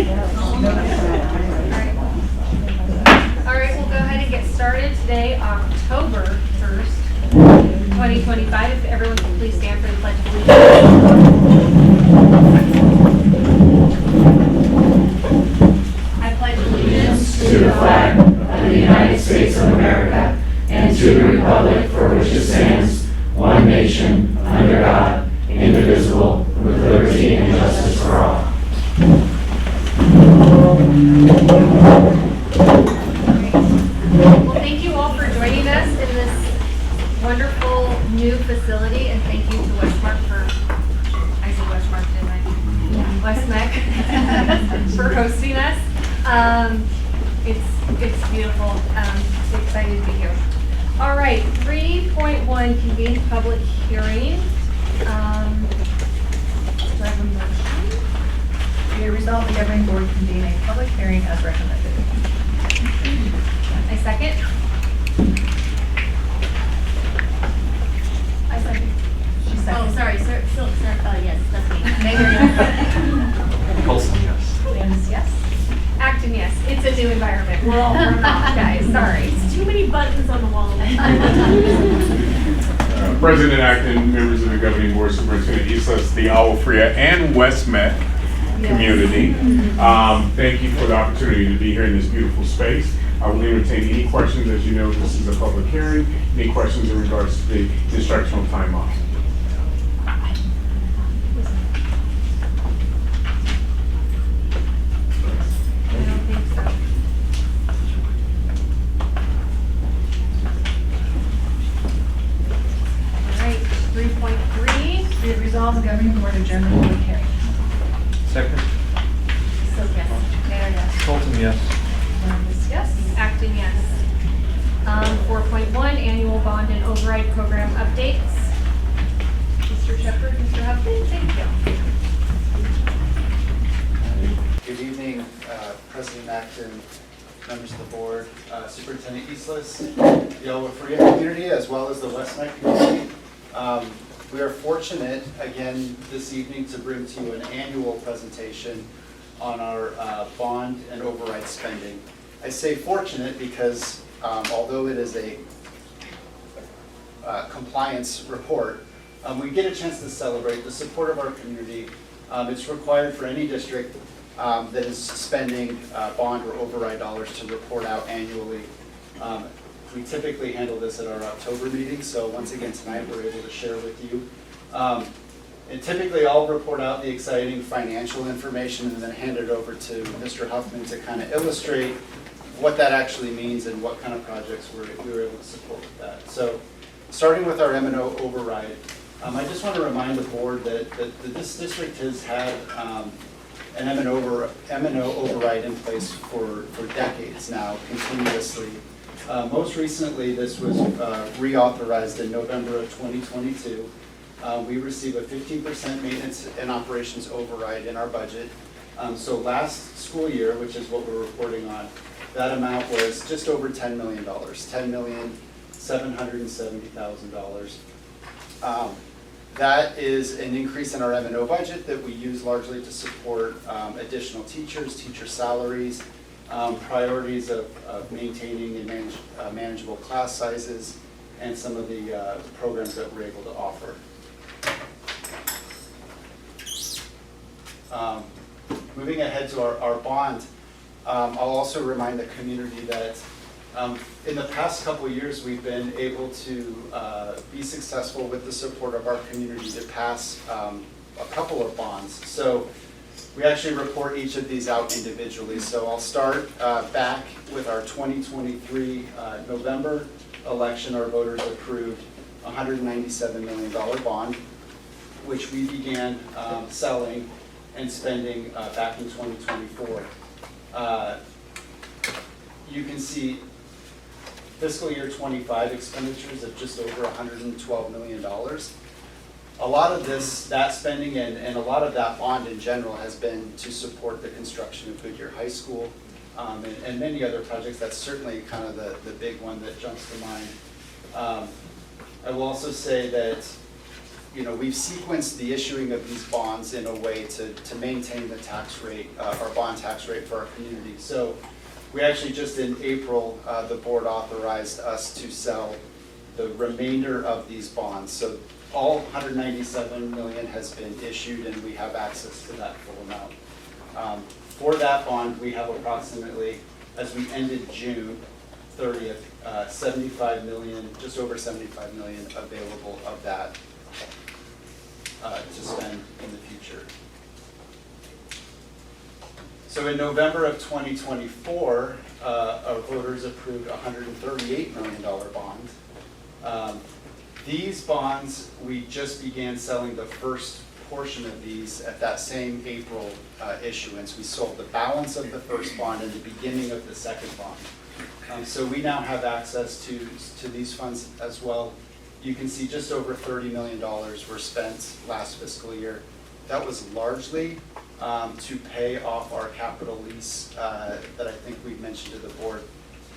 All right, we'll go ahead and get started today, October 1st, 2025. If everyone can please stand for the Pledge of Allegiance. I pledge allegiance to the flag of the United States of America and to the republic for which it stands, one nation, under God, indivisible, with liberty and justice for all. Well, thank you all for joining us in this wonderful new facility, and thank you to Westmark for, I said Westmark, didn't I? Westmec for hosting us. It's beautiful. Excited to be here. All right, 3.1, convene public hearing. Do I have a motion? Be it resolved, the governing board convene a public hearing as recommended. I second. I second. She Oh, seconded. sorry, sir, yes, that's me. Megan, Colson, yes. Landis, yes. Acton, yes. It's a new environment. We're all thrown off, guys. Sorry. It's too many buttons on the wall. President Acton, members of the governing board, Superintendent Islas, the Agua Fria and West Met community. Thank you for the opportunity to be here in this beautiful space. I will entertain any questions. As you know, this is a public hearing. Any questions in regards to the instructional time off? I don't think so. All right, 3.3. Be it resolved, the governing board adjourn the public hearing. Second. So yes. Mayor, yes. Colson, yes. Landis, yes. Acton, yes. 4.1, annual bond and override program updates. Mr. Shepherd, Mr. Huffman, thank you. Good evening, President Acton, members of the board, Superintendent Islas, the Agua Fria community, as well as the Westmec community. We are fortunate again this evening to bring to you an annual presentation on our bond and override spending. I say fortunate because although it is a compliance report, we get a chance to celebrate the support of our community. It's required for any district that is spending bond or override dollars to report out annually. We typically handle this at our October meeting, so once again tonight we're able to share with you. And typically I'll report out the exciting financial information and then hand it over to Mr. Huffman to kind of illustrate what that actually means and what kind of projects we were able to support with that. So starting with our M&O override, I just want to remind the board that this district has had an M&O override in place for decades now, continuously. Most recently, this was reauthorized in November of 2022. We receive a 15% maintenance and operations override in our budget. So last school year, which is what we're reporting on, that amount was just over $10 million, $10,770,000. That is an increase in our M&O budget that we use largely to support additional teachers, teacher salaries, priorities of maintaining and manageable class sizes, and some of the programs that we're able to offer. Moving ahead to our bond, I'll also remind the community that in the past couple of years, we've been able to be successful with the support of our community to pass a couple of bonds. So we actually report each of these out individually. So I'll start back with our 2023 November election. Our voters approved a $197 million bond, which we began selling and spending back in 2024. You can see fiscal year 25 expenditures of just over $112 million. A lot of that spending and a lot of that bond in general has been to support the construction of Goodyear High School and many other projects. That's certainly kind of the big one that jumps to mind. I will also say that we've sequenced the issuing of these bonds in a way to maintain the tax rate, our bond tax rate for our community. So we actually just in April, the board authorized us to sell the remainder of these bonds. So all 197 million has been issued and we have access to that full amount. For that bond, we have approximately, as we ended June 30th, 75 million, just over 75 million available of that to spend in the future. So in November of 2024, our voters approved a $138 million bond. These bonds, we just began selling the first portion of these at that same April issuance. We sold the balance of the first bond and the beginning of the second bond. So we now have access to these funds as well. You can see just over $30 million were spent last fiscal year. That was largely to pay off our capital lease that I think we mentioned to the board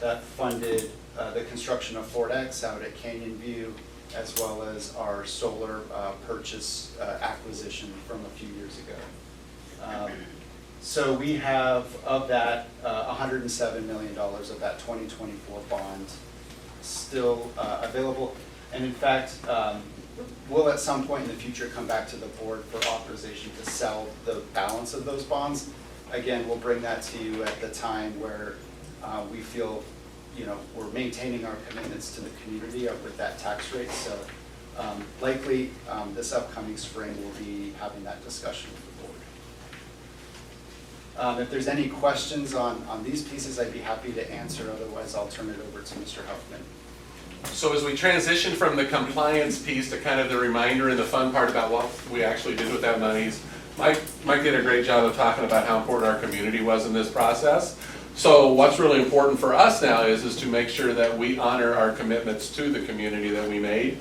that funded the construction of Fort X out at Canyon View, as well as our solar purchase acquisition from a few years ago. So we have, of that, $107 million of that 2024 bond still available. And in fact, we'll at some point in the future come back to the board for authorization to sell the balance of those bonds. Again, we'll bring that to you at the time where we feel we're maintaining our commitments to the community with that tax rate. So likely this upcoming spring we'll be having that discussion with the board. If there's any questions on these pieces, I'd be happy to answer. Otherwise, I'll turn it over to Mr. Huffman. So as we transition from the compliance piece to kind of the reminder and the fun part about what we actually did with that money, Mike did a great job of talking about how important our community was in this process. So what's really important for us now is to make sure that we honor our commitments to the community that we made.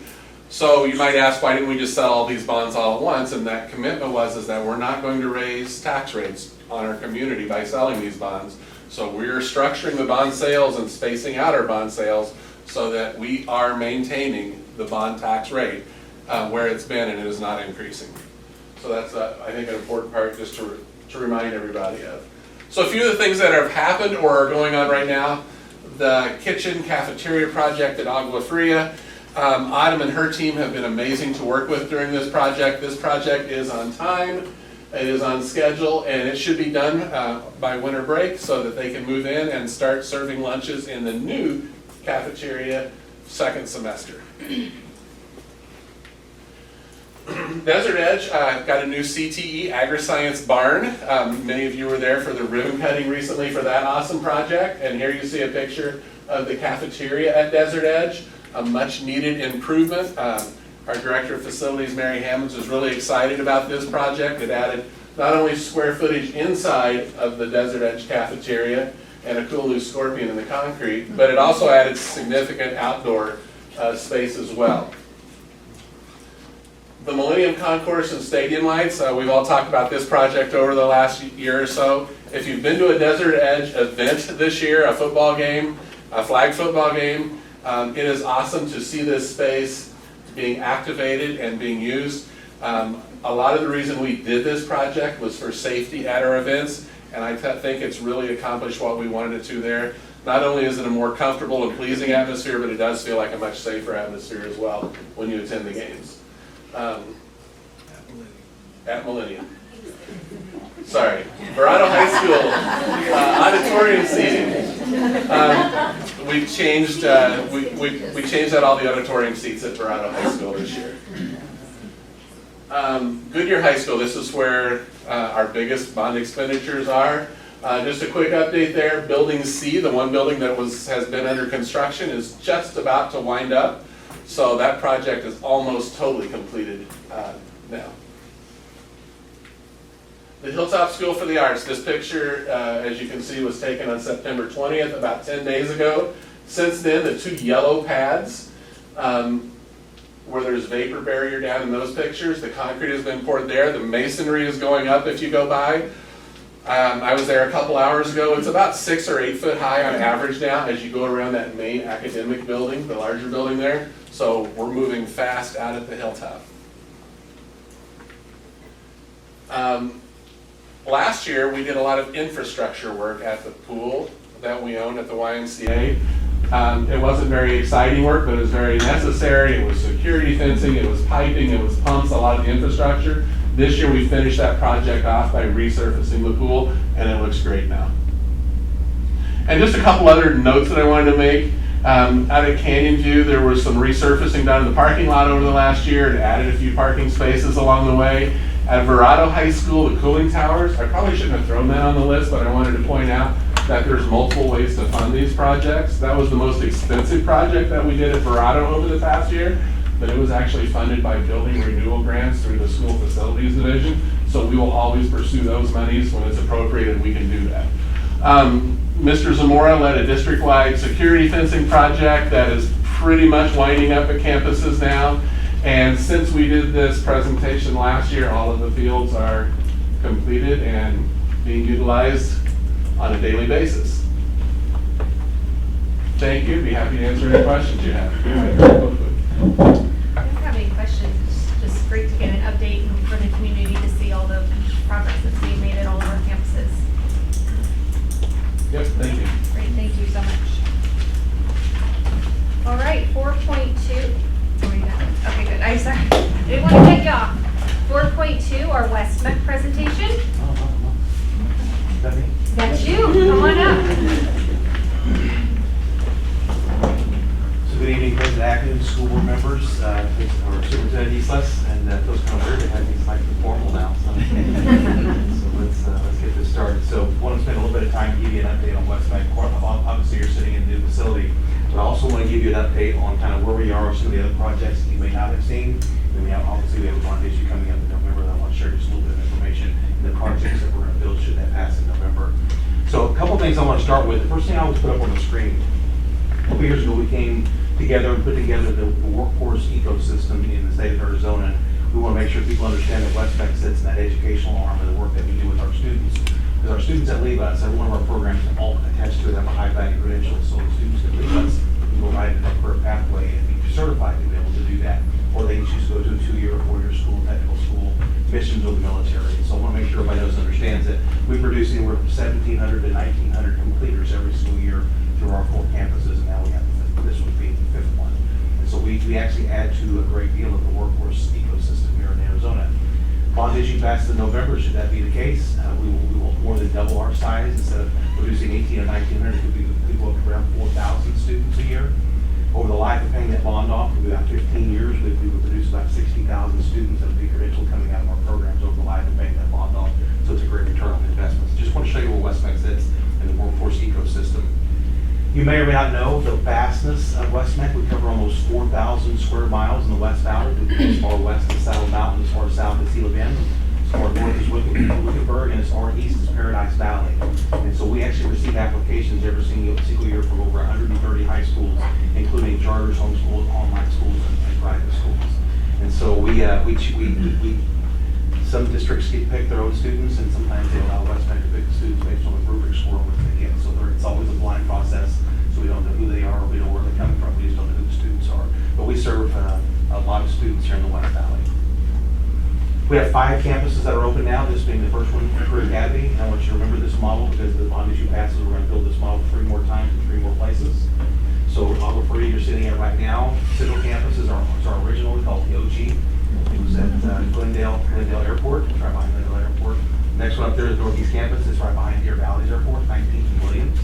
So you might ask, why didn't we just sell all these bonds all at once? And that commitment was that we're not going to raise tax rates on our community by selling these bonds. So we're structuring the bond sales and spacing out our bond sales so that we are maintaining the bond tax rate where it's been, and it is not increasing. So that's, I think, an important part just to remind everybody of. So a few of the things that have happened or are going on right now: the kitchen cafeteria project at Agua Fria. Autumn and her team have been amazing to work with during this project. This project is on time, it is on schedule, and it should be done by winter break so that they can move in and start serving lunches in the new cafeteria second semester. Desert Edge got a new CTE Agri-Science barn. Many of you were there for the ribbon cutting recently for that awesome project, and here you see a picture of the cafeteria at Desert Edge, a much needed improvement. Our Director of Facilities, Mary Hammonds, was really excited about this project. It added not only square footage inside of the Desert Edge cafeteria and a cool new scorpion in the concrete, but it also added significant outdoor space as well. The Millennium Concourse and Stadium Lights, we've all talked about this project over the last year or so. If you've been to a Desert Edge event this year, a football game, a flag football game, it is awesome to see this space being activated and being used. A lot of the reason we did this project was for safety at our events, and I think it's really accomplished what we wanted it to there. Not only is it a more comfortable and pleasing atmosphere, but it does feel like a much safer atmosphere as well when you attend the games. At Millennium. Sorry, Verado High School auditorium seating. We changed out all the auditorium seats at Verado High School this year. Goodyear High School. This is where our biggest bond expenditures are. Just a quick update there. Building C, the one building that has been under construction, is just about to wind up. So that project is almost totally completed now. The Hilltop School for the Arts. This picture, as you can see, was taken on September 20th, about 10 days ago. Since then, the two yellow pads, where there's vapor barrier down in those pictures, the concrete has been poured there. The masonry is going up if you go by. I was there a couple hours ago. It's about 6 or 8 foot high on average now as you go around that main academic building, the larger building there. So we're moving fast out at the Hilltop. Last year, we did a lot of infrastructure work at the pool that we own at the YMCA. It wasn't very exciting work, but it was very necessary. It was security fencing, it was piping, it was pumps, a lot of the infrastructure. This year, we finished that project off by resurfacing the pool, and it looks great now. And just a couple other notes that I wanted to make. Out at Canyon View, there was some resurfacing done in the parking lot over the last year. It added a few parking spaces along the way. At Verado High School, the cooling towers, I probably shouldn't have thrown that on the list, but I wanted to point out that there's multiple ways to fund these projects. That was the most expensive project that we did at Verado over the past year, but it was actually funded by building renewal grants through the School Facilities Division. So we will always pursue those monies when it's appropriate and we can do that. Mr. Zamora led a district-wide security fencing project that is pretty much winding up at campuses now. And since we did this presentation last year, all of the fields are completed and being utilized on a daily basis. Thank you. Be happy to answer any questions you have. I don't have any questions. It's just great to get an update and for the community to see all the progress that's being made at all of our campuses. Yep, thank you. Great, thank you so much. All right, 4.2. Okay, good. I'm sorry. I didn't want to cut you off. 4.2, our West Met presentation. Is that me? That's you. Come on up. So good evening, President Atkins, school board members, our Superintendent Islas, and it feels kind of weird to have these like formal now. So let's get this started. So I want to spend a little bit of time to give you an update on West Met. Obviously, you're sitting in the new facility, but I also want to give you an update on kind of where we are with some of the other projects that you may not have seen. And we have a bond issue coming up in November that I want to share just a little bit of information in the projects that we're going to build should that pass in November. So a couple things I want to start with. The first thing I always put up on the screen. A couple years ago, we came together and put together the workforce ecosystem in the state of Arizona. We want to make sure people understand that West Met sits in that educational arm of the work that we do with our students. Because our students that leave us, every one of our programs all attached to it have a high value credential. So the students that leave us can go right into that career pathway and be certified to be able to do that. Or they can choose to go to a 2-year or 4-year school, technical school, missions or the military. So I want to make sure everybody knows and understands that we produce anywhere from 1,700 to 1,900 completers every single year through our 4 campuses, and now we have this would be the 5th one. And so we actually add to a great deal of the workforce ecosystem here in Arizona. Bond issue passed in November. Should that be the case, we will more than double our size. Instead of producing 1,800 or 1,900, we go up to around 4,000 students a year. Over the life of paying that bond off, for about 15 years, we would produce about 60,000 students that would be credentialed coming out of our programs over the life of paying that bond off. So it's a great return on investment. So just want to show you where West Met sits in the workforce ecosystem. You may or may not know the vastness of West Met. We cover almost 4,000 square miles in the West Valley. We go as far west as Saddle Mountain, as far south as Gila Bend, as far north as Wickenburg, and as far east as Paradise Valley. And so we actually receive applications every single year from over 130 high schools, including charters, homeschools, online schools, and private schools. And so some districts pick their own students, and sometimes they allow West Met to pick the students based on the rubric score which they get. So it's always a blind process. So we don't know who they are, we don't know where they're coming from, we just don't know who the students are. But we serve a lot of students here in the West Valley. We have 5 campuses that are open now, this being the first one, Career Academy. And I want you to remember this model because the bond issue passes, we're going to build this model 3 more times in 3 more places. So Agua Fria, you're sitting at right now. Central Campus is our original, we call it the OG. It was at Glendale Airport, it's right behind Glendale Airport. Next one up there is Northeast Campus, it's right behind Deer Valley's Airport, 19th and Williams.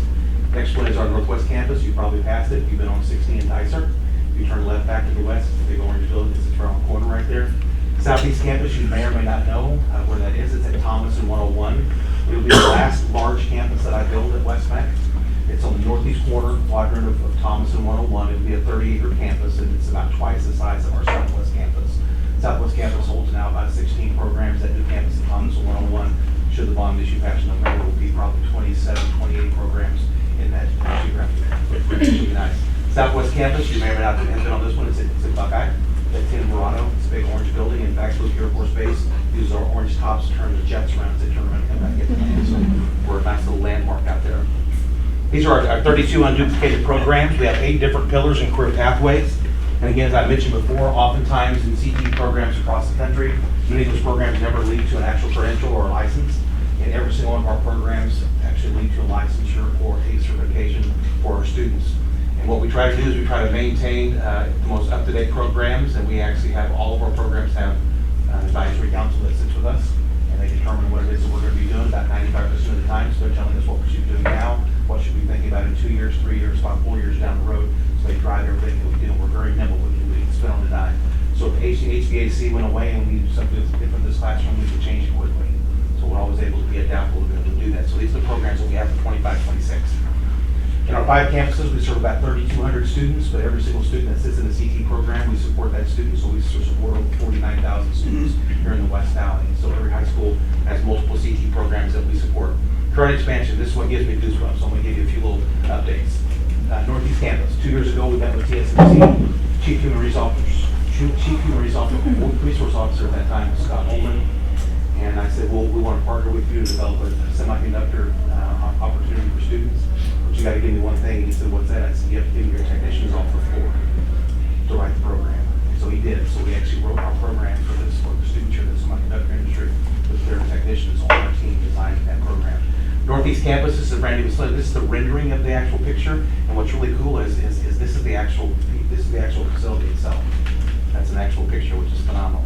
Next one is our Northwest Campus, you probably passed it, you've been on 16 and Dicer. You turn left back to the west, it's a big orange building, it's around the corner right there. Southeast Campus, you may or may not know where that is, it's at Thomas and 101. It'll be the last large campus that I build at West Met. It's on the northeast corner quadrant of Thomas and 101. It'll be a 30-acre campus, and it's about twice the size of our Southwest Campus. Southwest Campus holds now about 16 programs. That new campus at Thomas and 101, should the bond issue pass in November, will be probably 27, 28 programs in that geographic footprint. It should be nice. Southwest Campus, you may or may not have been on this one, it's at Buckeye. That's in Verado. It's a big orange building. In fact, Luke Air Force Base uses our orange tops to turn the jets around as they turn around and come back into land. So we're a nice little landmark out there. These are our 32 unduplicated programs. We have 8 different pillars and career pathways. And again, as I mentioned before, oftentimes in CTE programs across the country, many of those programs never lead to an actual credential or a license. And every single one of our programs actually lead to a licensure or a certification for our students. And what we try to do is we try to maintain the most up-to-date programs, and we actually have all of our programs have an advisory council that sits with us, and they determine what it is that we're going to be doing about 95% of the time. So they're telling us what we should be doing now, what should we be thinking about in 2 years, 3 years, 5, 4 years down the road. So they drive everything that we do. We're very nimble. We can spin on the dime. So if HVAC went away and we needed something different in this classroom, we could change it quickly. So we're always able to be adaptable to be able to do that. So these are the programs that we have for 25, 26. In our 5 campuses, we serve about 3,200 students, but every single student that sits in the CT program, we support that student. So we support over 49,000 students here in the West Valley. So every high school has multiple CT programs that we support. Current expansion, this is what gives me goosebumps. So I'm going to give you a few little updates. Northeast Campus, 2 years ago, we met with TSMC, Chief Human Resource Officer at that time, Scott Holman. And I said, well, we want to partner with you to develop a semiconductor opportunity for students. But you got to give me one thing. And he said, what's that? I said, you have to give me your technicians off the floor to write the program. And so he did. So we actually wrote our program for the students here in the semiconductor industry with their technicians on our team designing that program. Northeast Campus, this is a brand new facility. This is the rendering of the actual picture. And what's really cool is this is the actual facility itself. That's an actual picture, which is phenomenal.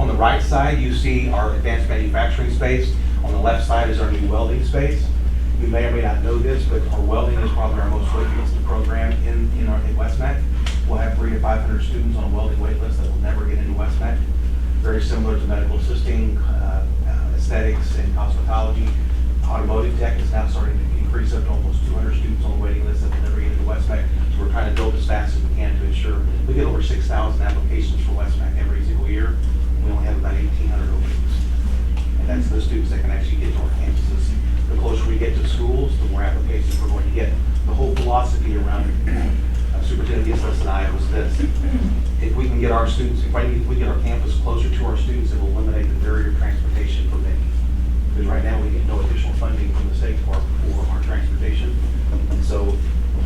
On the right side, you see our advanced manufacturing space. On the left side is our new welding space. You may or may not know this, but our welding is probably our most waitlist program in West Met. We'll have 300 to 500 students on a welding waitlist that will never get into West Met. Very similar to medical assisting, aesthetics, and cosmetology. Automotive tech is now starting to increase up to almost 200 students on the waiting list that will never get into West Met. So we're trying to build as fast as we can to ensure we get over 6,000 applications for West Met every single year. We only have about 1,800 openings. And that's the students that can actually get to our campuses. The closer we get to schools, the more applications we're going to get. The whole philosophy around Superintendent Islas and I was this. If we can get our students, if we get our campus closer to our students, it will eliminate the barrier of transportation for many. Because right now we get no additional funding from the State Department for our transportation. And so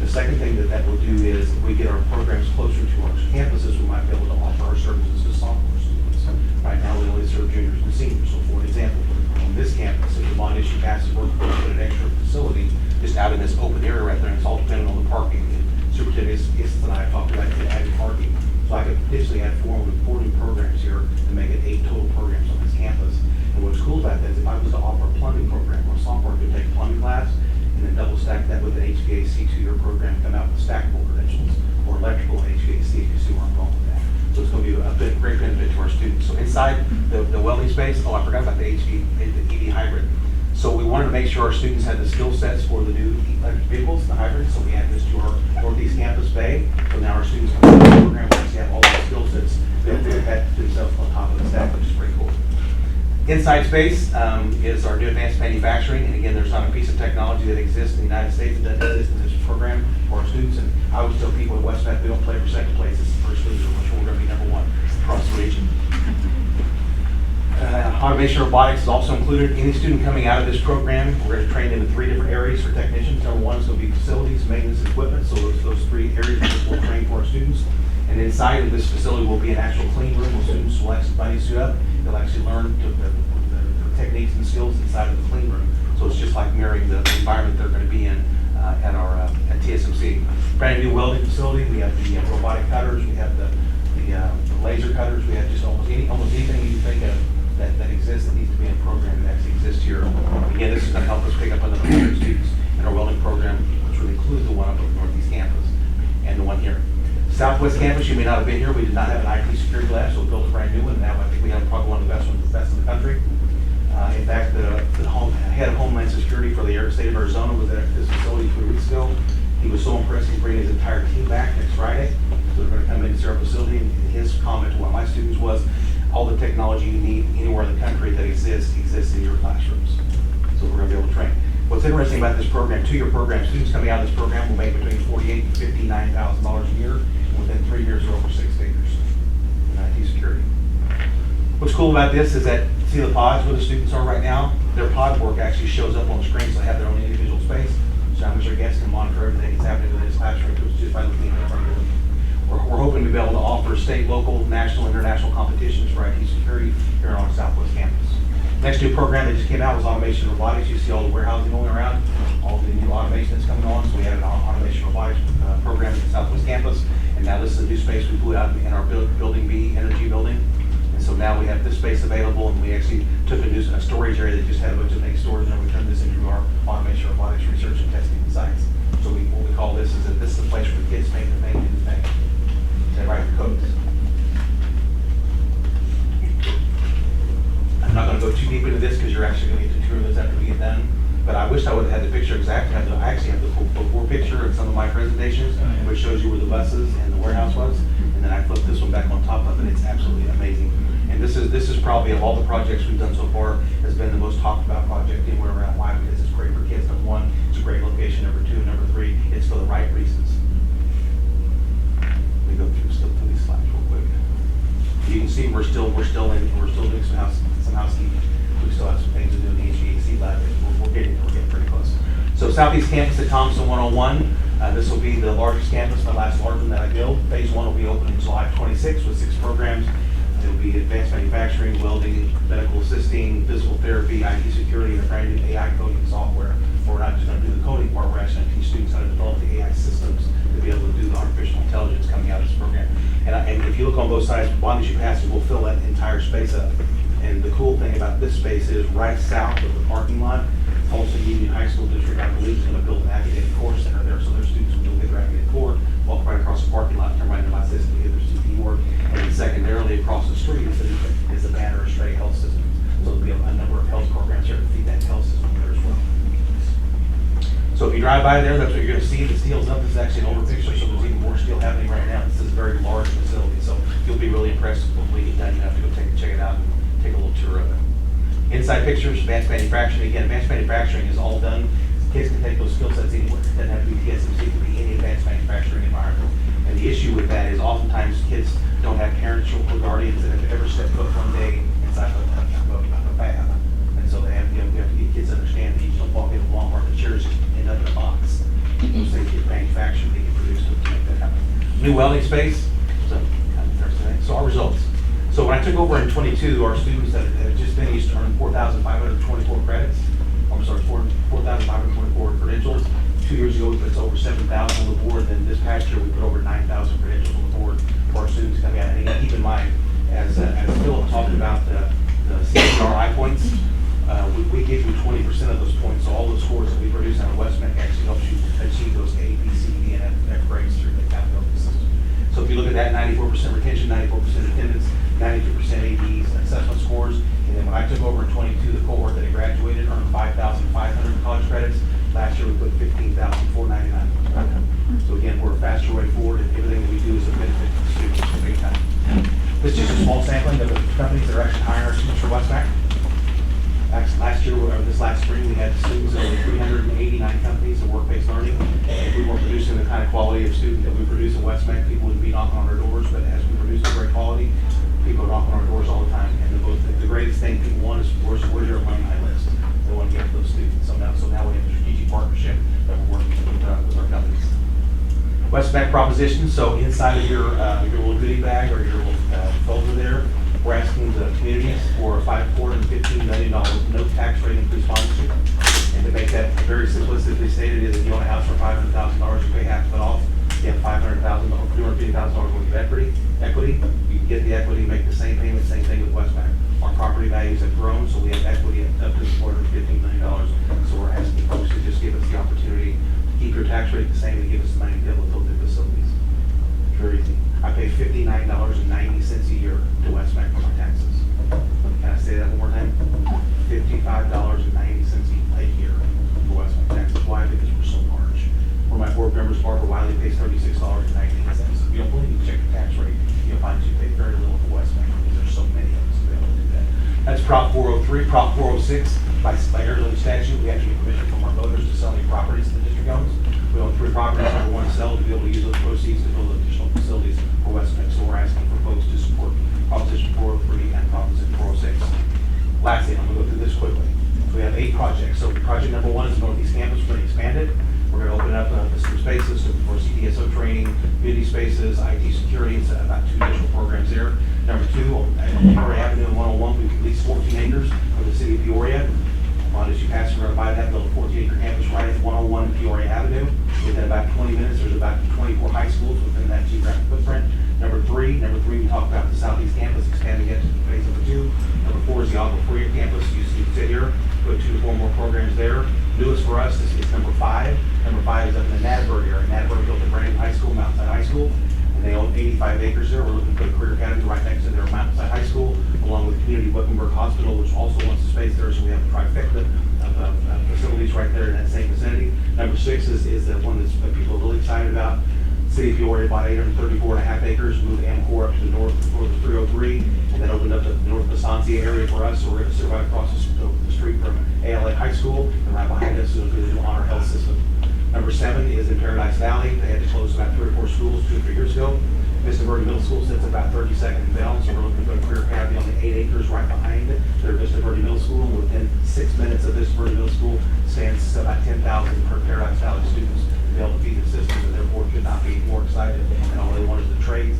the second thing that will do is if we get our programs closer to our campuses, we might be able to offer our services to sophomore students. Right now we only serve juniors and seniors. So for example, on this campus, if the bond issue passes, we're going to put an extra facility just out in this open area right there, and it's all dependent on the parking. And Superintendent Islas and I have talked about adding parking. So I could potentially add 4 new programs here and make it 8 total programs on this campus. And what's cool about that is if I was to offer a plumbing program, or a sophomore could take a plumbing class and then double stack that with an HVAC 2-year program, come out with stackable credentials, or electrical and HVAC, if you see where I'm going with that. So it's going to be a great benefit to our students. So inside the welding space, I forgot about the EV hybrid. So we wanted to make sure our students had the skill sets for the new electric vehicles, the hybrids. So we added this to our Northeast Campus Bay. So now our students come to the program, we actually have all the skill sets built to themselves on top of the stack, which is pretty cool. Inside space is our new advanced manufacturing. And again, there's not a piece of technology that exists in the United States that doesn't exist in this program for our students. And I always tell people at West Met, we don't play for second place. It's the first loser, which we're going to be number 1 across the region. Automation robotics is also included. Any student coming out of this program, we're going to train them in 3 different areas for technicians. Number 1 is going to be facilities, maintenance, and equipment. So those 3 areas we'll train for our students. And inside of this facility will be an actual clean room where students will actually buddy suit up. They'll actually learn the techniques and skills inside of the clean room. So it's just like mirroring the environment they're going to be in at TSMC. Brand new welding facility. We have the robotic cutters. We have the laser cutters. We have just almost anything you think of that exists that needs to be in a program that actually exists here. Again, this is going to help us pick up another 100 students in our welding program, which will include the one up at Northeast Campus and the one here. Southwest Campus, you may not have been here. We did not have an IT security lab, so we built a brand new one. Now I think we have probably one of the best in the country. In fact, the head of Homeland Security for the state of Arizona was at this facility 3 weeks ago. He was so impressed he bring his entire team back next Friday. So they're going to come in and see our facility. And his comment to one of my students was, all the technology you need anywhere in the country that exists in your classrooms. So we're going to be able to train. What's interesting about this program, 2-year program, students coming out of this program will make between $48,000 and $59,000 a year. And within 3 years, they're over 6 figures in IT security. What's cool about this is that, see the pods where the students are right now? Their pod work actually shows up on the screen, so they have their own individual space. So I'm sure guests can monitor everything that's happening in this classroom just by looking at it. we're hoping to be able to offer state, local, national, international competitions for IT security here on our Southwest campus. Next new program that just came out was automation robotics. You see all the warehousing going around, all the new automation that's coming on. So we had an automation robotics program at the Southwest campus. And now this is a new space we blew out in our building B, energy building. And so now we have this space available, and we actually took a storage area that just had a bunch of things stored, and then we turned this into our automation robotics research and testing and science. So what we call this is that this is a place where the kids make the thing, do the thing. They write the codes. I'm not going to go too deep into this because you're actually going to get to tour this after we get done. But I wish I would have had the picture exactly. I actually have the before picture of some of my presentations, which shows you where the buses and the warehouse was. And then I flipped this one back on top of it. It's absolutely amazing. And this is probably, of all the projects we've done so far, has been the most talked about project anywhere around. Why? Because it's great for kids. Number one, it's a great location. Number two, number three, it's for the right reasons. Let me go through these slides real quick. You can see we're still doing some housekeeping. We still have some things to do in the HVAC lab. We're getting pretty close. So Southeast Campus at Thompson 101. This will be the largest campus, the last large one that I built. Phase 1 will be open in July 26 with 6 programs. It will be advanced manufacturing, welding, medical assisting, physical therapy, IT security, and a brand new AI coding software. We're not just going to do the coding part, we're actually going to teach students how to develop the AI systems to be able to do the artificial intelligence coming out of this program. And if you look on both sides, as long as you pass it, we'll fill that entire space up. And the cool thing about this space is right south of the parking lot, Tulsa Union High School District, I believe, is going to build an academic core center there, so their students will get their academic core, walk right across the parking lot, turn right into my system to get their CP work, and then secondarily across the street is the Banner Stray Health System. So there'll be a number of health programs here to feed that health system there as well. So if you drive by there, that's what you're going to see. The steel's up. This is actually an older picture, so there's even more steel happening right now. This is a very large facility, so you'll be really impressed when we get done. You have to go check it out and take a little tour of it. Inside pictures, advanced manufacturing. Again, advanced manufacturing is all done. Kids can take those skill sets anywhere. It doesn't have to be TSMC, it could be any advanced manufacturing environment. And the issue with that is oftentimes kids don't have parents or guardians that have ever stepped foot one day inside of a fab. And so we have to get kids to understand that you don't walk into Walmart and the chairs just end up in a box. Those things get manufactured, they get produced to make that happen. New welding space. So our results. So when I took over in 22, our students that had just finished earned 4,524 credits. I'm sorry, 4,524 credentials. 2 years ago, we put over 7,000 on the board. Then this past year, we put over 9,000 credentials on the board for our students coming out. And keep in mind, as Philip talked about the CCRI points, we give you 20% of those points. So all those scores that we produce out of WestMec actually helps you achieve those A, B, C, D, and F grades through the accountability system. So if you look at that, 94% retention, 94% attendance, 92% ADs, assessment scores. And then when I took over in 22, the cohort that had graduated earned 5,500 college credits. Last year we put 15,499. So again, we're a faster way forward, and everything that we do is a benefit to the students big time. This is just a small sampling of the companies that are actually hiring our students for WestMac. Last year, or this last spring, we had students in 389 companies in work-based learning. If we weren't producing the kind of quality of student that we produce in WestMac, people wouldn't be knocking on our doors. But as we produce the great quality, people are knocking on our doors all the time. And the greatest thing people want is, where's your alumni list? They want to get those students. So now we have a strategic partnership that we're working with our companies. WestMac proposition. So inside of your little goodie bag or your little folder there, we're asking the communities for a $415 million no tax rate increase sponsorship. And to make that very simplistically stated, is if you own a house for $500,000, you pay half of it off. You have $500,000, $250,000 worth of equity. You can get the equity, make the same payment, same thing with WestMac. Our property values have grown, so we have equity up to $415 million. So we're asking folks to just give us the opportunity to keep your tax rate the same and give us the money to be able to build new facilities. It's very easy. I pay $59.90 a year to WestMac for my taxes. Can I say that one more time? $55.90 a year for WestMac taxes. Why? Because we're so large. One of my board members, Barbara Wiley, pays $36.19. If you don't believe me, check the tax rate. You'll find you pay very little for WestMac because there's so many of us to be able to do that. That's Prop 403. Prop 406, by Arizona statute, we have to get permission from our voters to sell any properties the district owns. We own 3 properties that we want to sell to be able to use those proceeds to build additional facilities for WestMec. So we're asking for folks to support Proposition 403 and Proposition 406. Lastly, I'm going to go through this quickly. So we have 8 projects. So project number 1 is Northeast Campus. We're going to expand it. We're going to open up some spaces for CDSO training, community spaces, IT security, it's about 2 additional programs there. Number 2, at Peoria Avenue and 101, we've leased 14 acres for the city of Peoria. As you pass around by that little 14-acre campus right at 101 Peoria Avenue, within about 20 minutes, there's about 24 high schools within that geographic footprint. Number three, we talked about the Southeast campus, expanding it to phase number 2. Number 4 is the Agua Fria campus. You see here, put 2 to 4 more programs there. Newest for us is number 5. Number 5 is up in the Natburg area. Natburg built a brand new high school, Mountainside High School, and they own 85 acres there. We're looking to put a career academy right next to their Mountainside High School, along with Community Wickenburg Hospital, which also wants the space there, so we have a trifecta of facilities right there in that same vicinity. Number 6 is the one that people are really excited about. City of Peoria bought 834.5 acres, moved Amcor up to the north of 303, and then opened up the North Estancia area for us. So we're going to sit right across the street from ALA High School, and right behind us is the Honor Health System. Number 7 is in Paradise Valley. They had to close about 3 or 4 schools 2 or 3 years ago. Vista Verde Middle School sits about 32nd and Bell, so we're looking to put a career academy on the 8 acres right behind it. Their Vista Verde Middle School, and within 6 minutes of Vista Verde Middle School stands about 10,000 per Paradise Valley students to be able to feed the system, and therefore could not be more excited. And all they want is the trades.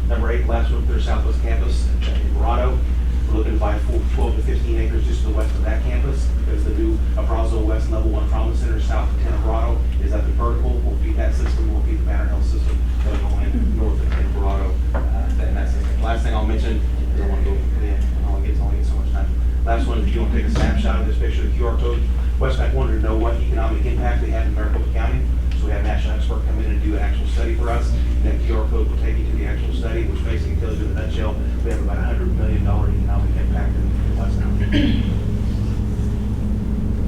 Number 8, last one, their Southwest campus in Verrado. We're looking to buy 12 to 15 acres just to the west of that campus, because the new Abrazo West Level 1 Trauma Center south of 10 of Verrado is up in vertical. We'll feed that system, we'll feed the Banner Health system that'll go in north of 10 Verrado. And that's it. Last thing I'll mention, I don't want to go in, I only get so much time. Last one, if you want to take a snapshot of this picture, the QR code. Westpac wanted to know what economic impact they had in Maricopa County. So we had a national expert come in and do an actual study for us. And that QR code will take you to the actual study, which basically tells you in a nutshell, we have about $100 million economic impact in West County.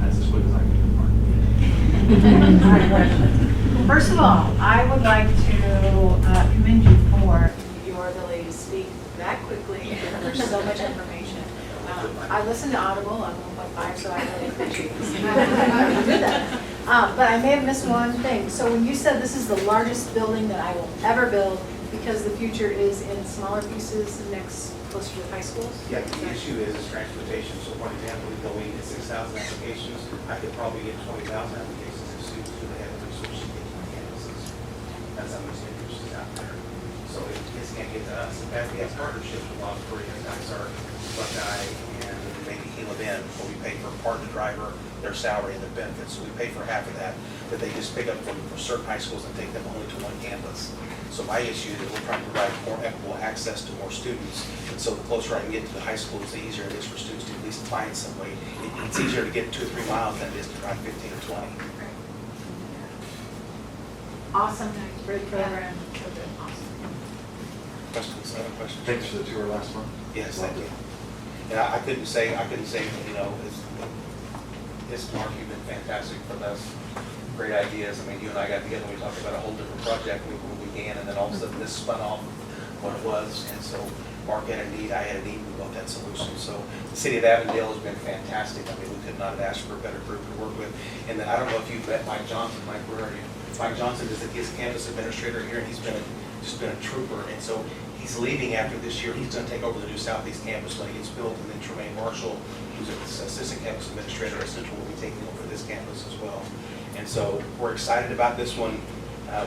That's as quick as I can. First of all, I would like to commend you for your ability to speak that quickly. There's so much information. I listen to Audible on 1.5, so I really appreciate this. I do that. But I may have missed one thing. So when you said this is the largest building that I will ever build, because the future is in smaller pieces next closer to the high schools? Yeah, the issue is transportation. So for example, we go in at 6,000 applications. I could probably get 20,000 applications if students do they have the resources to get to my campuses. That's how much interest is out there. So it just can't get to us. In fact, we have partnerships with Agua Fria, Dysart, Buckeye, and maybe Gila Bend, where we pay for part of the driver, their salary, and their benefits. So we pay for half of that, but they just pick up for certain high schools and take them only to one campus. So my issue is that we're trying to provide more equitable access to more students. And so the closer I can get to the high schools, the easier it is for students to at least find some way. It's easier to get 2 or 3 miles than it is to drive 15 or 20. Awesome, great program. Awesome. Questions? Other questions? Thanks for the tour last month. Yes, thank you. And I couldn't say, you know, it's Mark, you've been fantastic for those great ideas. I mean, you and I got together and we talked about a whole different project when we began, and then all of a sudden this spun off what it was. And so Mark had a need, I had a need, we both had solutions. So the city of Avondale has been fantastic. I mean, we could not have asked for a better group to work with. And then I don't know if you've met Mike Johnson. Mike, where are you? Mike Johnson is his campus administrator here, and he's just been a trooper. And so he's leaving after this year. He's going to take over the new Southeast campus when it gets built, and then Tremaine Marshall, who's an assistant campus administrator at Central, will be taking over this campus as well. And so we're excited about this one.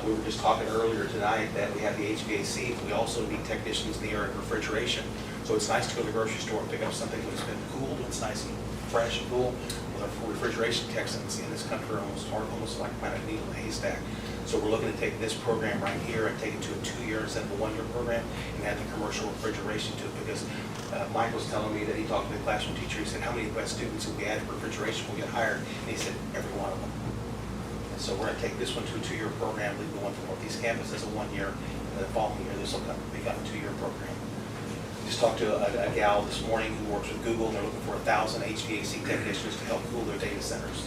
We were just talking earlier tonight that we have the HVAC, but we also need technicians in the area of refrigeration. So it's nice to go to the grocery store and pick up something that's been cooled, it's nice and fresh and cool. With our refrigeration techs in this country are almost like kind of needle in a haystack. So we're looking to take this program right here and take it to a 2-year instead of a 1-year program and add the commercial refrigeration to it, because Mike was telling me that he talked to the classroom teacher. He said, how many of us students, if we add refrigeration, will get hired? And he said, every one of them. And so we're going to take this one to a 2-year program, leave the one for Northeast Campus as a 1-year, and then the following year, this will become a 2-year program. Just talked to a gal this morning who works with Google, and they're looking for 1,000 HVAC technicians to help cool their data centers.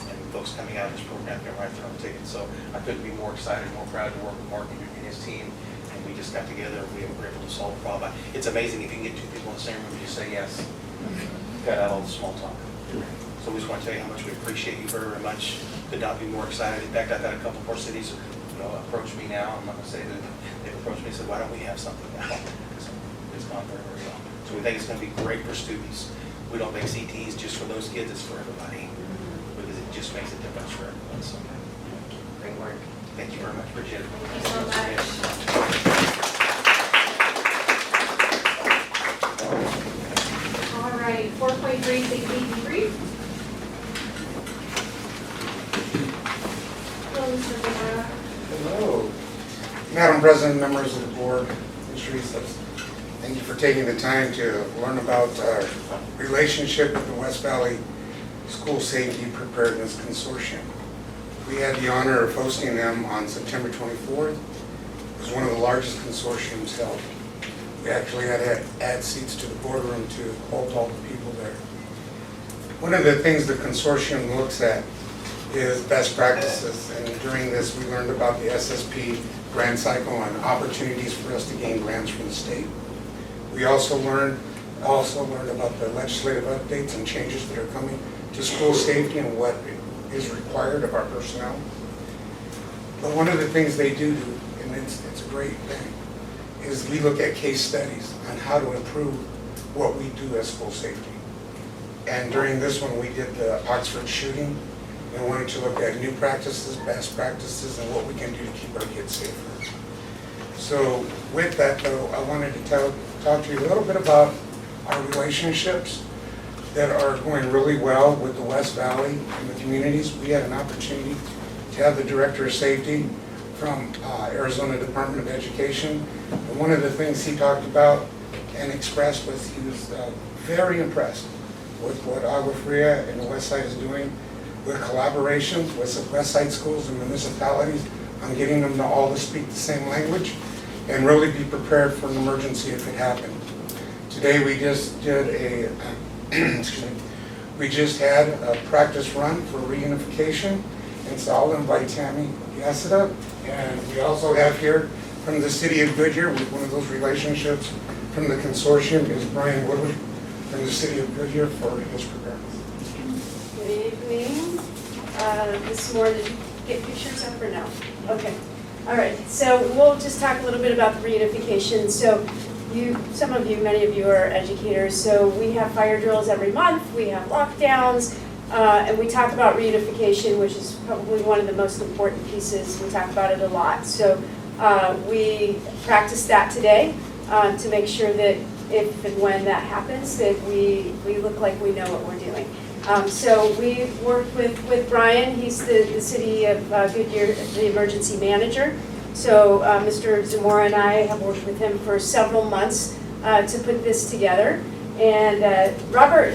And folks coming out of this program can write their own tickets. So I couldn't be more excited, more proud to work with Mark and his team. And we just got together and we were able to solve the problem. It's amazing if you can get 2 people in the same room and just say yes. Cut out all the small talk. So we just want to tell you how much we appreciate you very, very much. Could not be more excited. In fact, I've had a couple more cities approach me now. I'm not going to say that they've approached me and said, why don't we have something now? It's gone very, very well. So we think it's going to be great for students. We don't make CTs just for those kids, it's for everybody. Because it just makes a difference for everyone. So Great work. Thank you very much, appreciate it. Thank you so much. All right, 4.3, safety debrief. Hello, Mr. Guevara. Hello. Madam President, members of the board, Mr. Islas, thank you for taking the time to learn about our relationship with the West Valley School Safety Preparedness Consortium. We had the honor of hosting them on September 24th. It was one of the largest consortiums held. We actually had to add seats to the boardroom to hold all the people there. One of the things the consortium looks at is best practices, and during this we learned about the SSP grant cycle and opportunities for us to gain grants from the state. We also learned about the legislative updates and changes that are coming to school safety and what is required of our personnel. But one of the things they do, and it's a great thing, is we look at case studies on how to improve what we do as school safety. And during this one, we did the Oxford shooting, and wanted to look at new practices, best practices, and what we can do to keep our kids safer. So with that though, I wanted to talk to you a little bit about our relationships that are going really well with the West Valley and the communities. We had an opportunity to have the Director of Safety from Arizona Department of Education. And one of the things he talked about and expressed was he was very impressed with what Agua Fria and the West Side is doing with collaboration with the West Side schools and municipalities on getting them to all to speak the same language and really be prepared for an emergency if it happened. Today we just did we just had a practice run for reunification, and so I'll invite Tammy Yasuda. And we also have here from the city of Goodyear, with one of those relationships from the consortium, is Brian Woodward from the city of Goodyear for his preparedness. Good evening. This morning, did you get pictures up or no? Okay. All right. So we'll just talk a little bit about the reunification. So some of you, many of you are educators. So we have fire drills every month. We have lockdowns. And we talk about reunification, which is probably one of the most important pieces. We talk about it a lot. So we practiced that today to make sure that if and when that happens, that we look like we know what we're doing. So we worked with Brian. He's the city of Goodyear, the emergency manager. So Mr. Zamora and I have worked with him for several months to put this together. And Robert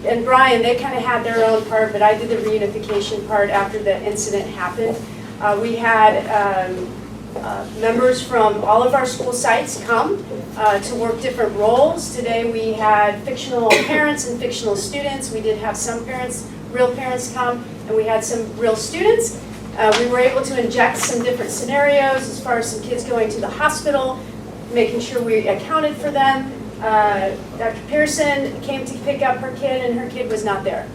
and Brian, they kind of had their own part, but I did the reunification part after the incident happened. We had members from all of our school sites come to work different roles. Today we had fictional parents and fictional students. We did have some parents, real parents come, and we had some real students. We were able to inject some different scenarios as far as some kids going to the hospital, making sure we accounted for them. Dr. Pearson came to pick up her kid and her kid was not there.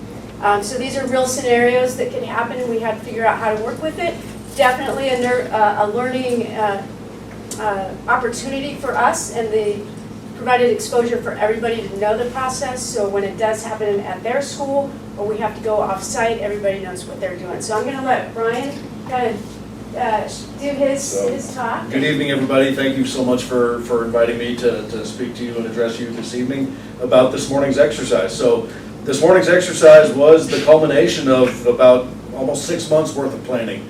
So these are real scenarios that could happen and we had to figure out how to work with it. Definitely a learning opportunity for us, and they provided exposure for everybody to know the process, so when it does happen at their school or we have to go off-site, everybody knows what they're doing. So I'm going to let Brian kind of do his talk. Good evening, everybody. Thank you so much for inviting me to speak to you and address you this evening about this morning's exercise. So this morning's exercise was the culmination of about almost 6 months worth of planning.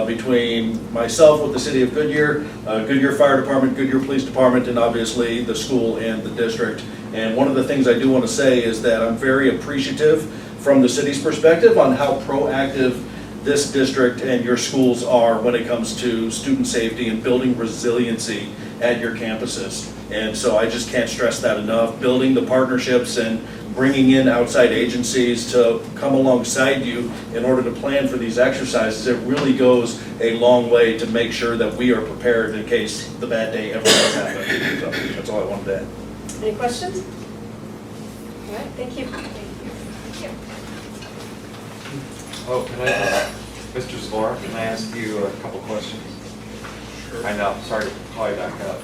Between myself with the city of Goodyear, Goodyear Fire Department, Goodyear Police Department, and obviously the school and the district. And one of the things I do want to say is that I'm very appreciative from the city's perspective on how proactive this district and your schools are when it comes to student safety and building resiliency at your campuses. And so I just can't stress that enough. Building the partnerships and bringing in outside agencies to come alongside you in order to plan for these exercises, it really goes a long way to make sure that we are prepared in case the bad day ever does happen. So that's all I wanted to add. Any questions? All right, thank you. Thank you. Oh, can I Mr. Zamora, can I ask you a couple questions? Sure. I know, sorry to call you back up.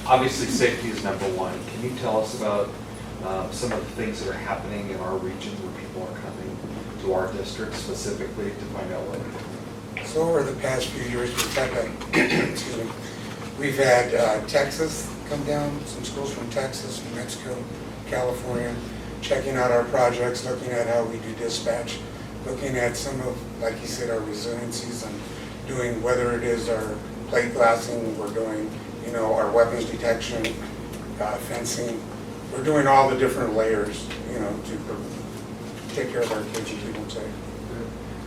Obviously, safety is number one. Can you tell us about some of the things that are happening in our region where people are coming to our district specifically to find out what So over the past few years, we've had Texas come down, some schools from Texas, New Mexico, California, checking out our projects, looking at how we do dispatch, looking at some of, like you said, our resiliencies and doing, whether it is our plate glassing, we're doing, our weapons detection, fencing. We're doing all the different layers, to take care of our kids and keep them safe.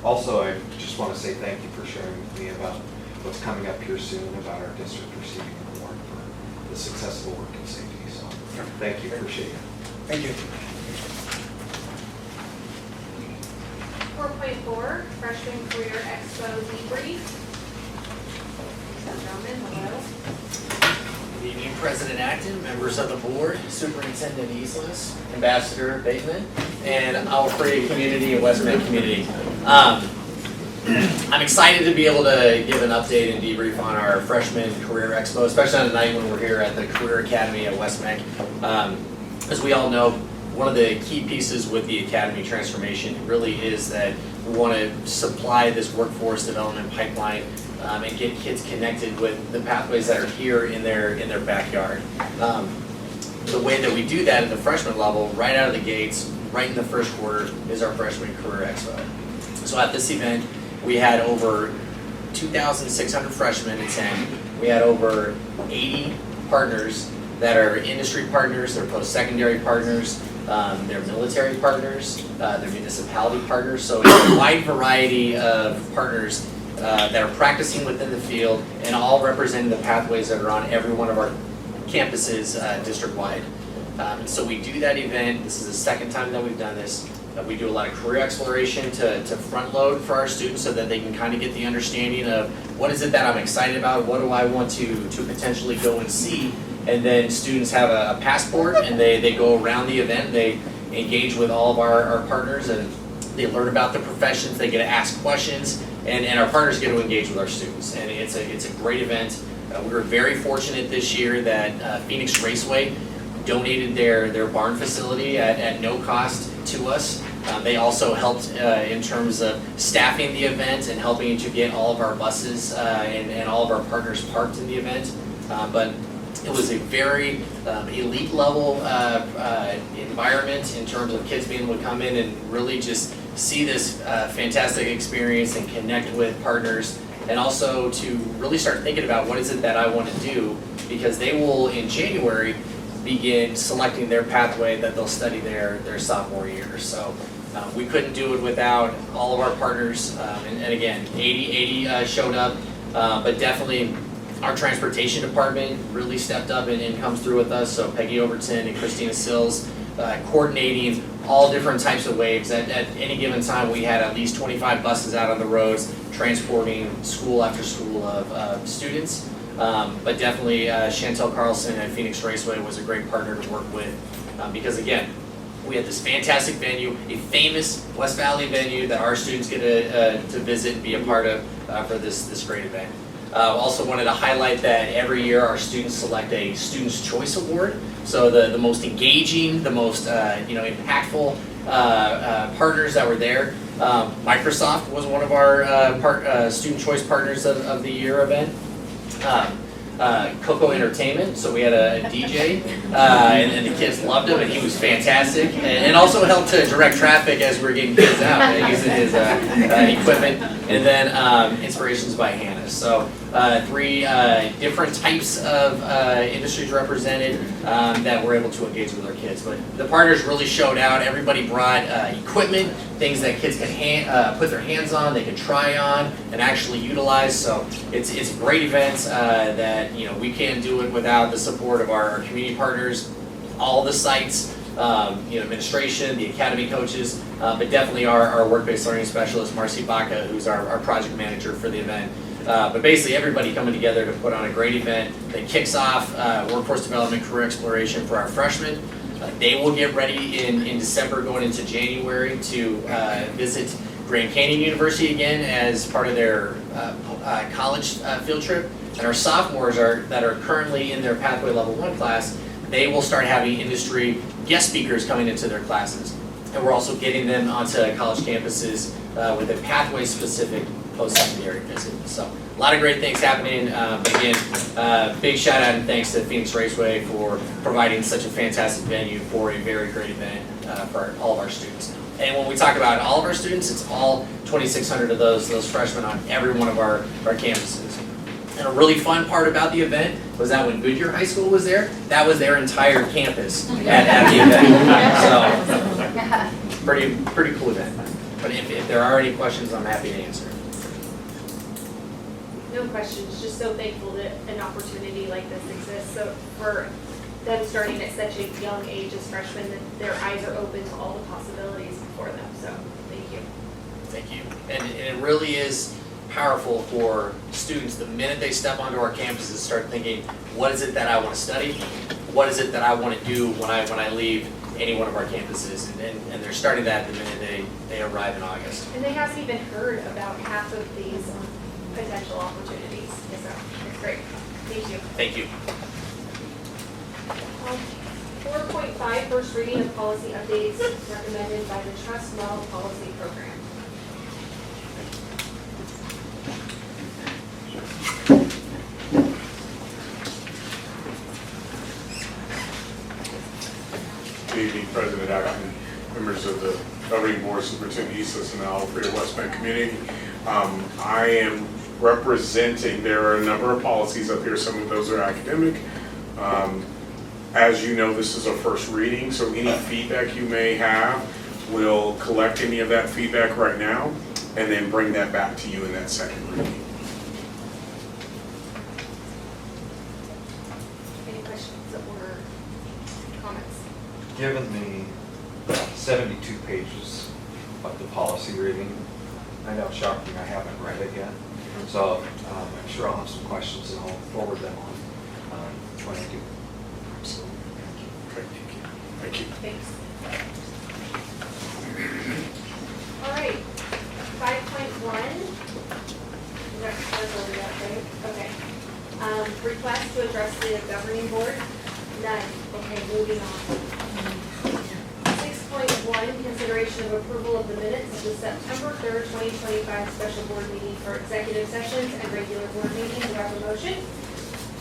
Also, I just want to say thank you for sharing with me about what's coming up here soon about our district receiving an award for the successful work in safety. So thank you, appreciate it. Thank you. 4.4, Freshman Career Expo debrief. Gentlemen, hello. Good evening, President Acton, members of the board, Superintendent Islas, Ambassador Bateman, and Agua Fria community and West Met community. I'm excited to be able to give an update and debrief on our Freshman Career Expo, especially on a night when we're here at the Career Academy at West Met. As we all know, one of the key pieces with the Academy transformation really is that we want to supply this workforce development pipeline and get kids connected with the pathways that are here in their backyard. The way that we do that at the freshman level, right out of the gates, right in the first quarter, is our Freshman Career Expo. So at this event, we had over 2,600 freshmen attend. We had over 80 partners that are industry partners, they're post-secondary partners, they're military partners, they're municipality partners. So it's a wide variety of partners that are practicing within the field and all representing the pathways that are on every one of our campuses district-wide. And so we do that event. This is the second time that we've done this. We do a lot of career exploration to front load for our students so that they can kind of get the understanding of what is it that I'm excited about, what do I want to potentially go and see. And then students have a passport and they go around the event, they engage with all of our partners and they learn about the professions, they get to ask questions, and our partners get to engage with our students. And it's a great event. We were very fortunate this year that Phoenix Raceway donated their barn facility at no cost to us. They also helped in terms of staffing the event and helping to get all of our buses and all of our partners parked in the event. But it was a very elite level environment in terms of kids being able to come in and really just see this fantastic experience and connect with partners, and also to really start thinking about what is it that I want to do, because they will in January begin selecting their pathway that they'll study their sophomore year. So we couldn't do it without all of our partners, and again, 80 showed up, but definitely our transportation department really stepped up and comes through with us. So Peggy Overton and Christina Sills coordinating all different types of waves. At any given time, we had at least 25 buses out on the roads transporting school after school of students. But definitely Chantel Carlson at Phoenix Raceway was a great partner to work with because again, we had this fantastic venue, a famous West Valley venue that our students get to visit and be a part of for this great event. Also wanted to highlight that every year our students select a Student's Choice Award. So the most engaging, the most impactful partners that were there. Microsoft was one of our Student Choice Partners of the Year event. Coco Entertainment, so we had a DJ, and the kids loved him, and he was fantastic, and also helped to direct traffic as we were getting kids out, using his equipment, and then Inspirations by Hannah. So 3 different types of industries represented that were able to engage with our kids. But the partners really showed out. Everybody brought equipment, things that kids can put their hands on, they can try on, and actually utilize. So it's a great event that we can't do it without the support of our community partners, all the sites, administration, the academy coaches, but definitely our work-based learning specialist, Marcy Baca, who's our project manager for the event. But basically everybody coming together to put on a great event that kicks off workforce development career exploration for our freshmen. They will get ready in December going into January to visit Grand Canyon University again as part of their college field trip. And our sophomores that are currently in their Pathway Level 1 class, they will start having industry guest speakers coming into their classes. And we're also getting them onto college campuses with a pathway-specific post-secondary visit. So a lot of great things happening, but again, big shout out and thanks to Phoenix Raceway for providing such a fantastic venue for a very great event for all of our students. And when we talk about all of our students, it's all 2,600 of those freshmen on every one of our campuses. And a really fun part about the event was that when Goodyear High School was there, that was their entire campus at the event. So, pretty cool event. But if there are any questions, I'm happy to answer. No questions, just so thankful that an opportunity like this exists. So for them starting at such a young age as freshmen, that their eyes are open to all the possibilities before them. So thank you. Thank you. And it really is powerful for students the minute they step onto our campuses, start thinking, what is it that I want to study? What is it that I want to do when I leave any one of our campuses? And they're starting that the minute they arrive in August. And they haven't even heard about half of these potential opportunities. So it's great. Thank you. Thank you. 4.5, first reading of policy updates recommended by the Trust Model Policy Program. Good evening, President Acton, members of the Governing Board, Superintendent Islas, and the Agua Fria West Bend community. I am representing, there are a number of policies up here, some of those are academic. As you know, this is a first reading, so any feedback you may have, we'll collect any of that feedback right now and then bring that back to you in that second reading. Any questions or comments? Given the 72 pages of the policy reading, I know, shocking, I haven't read it yet. So I'm sure I'll have some questions and I'll forward them on when I do. Absolutely. Thank you. Thanks. All right, 5.1. Okay. Request to address the governing board. None. Okay, moving on. 6.1, consideration of approval of the minutes of the September 3rd, 2025 special board meeting for executive sessions and regular board meeting. Do I have a motion?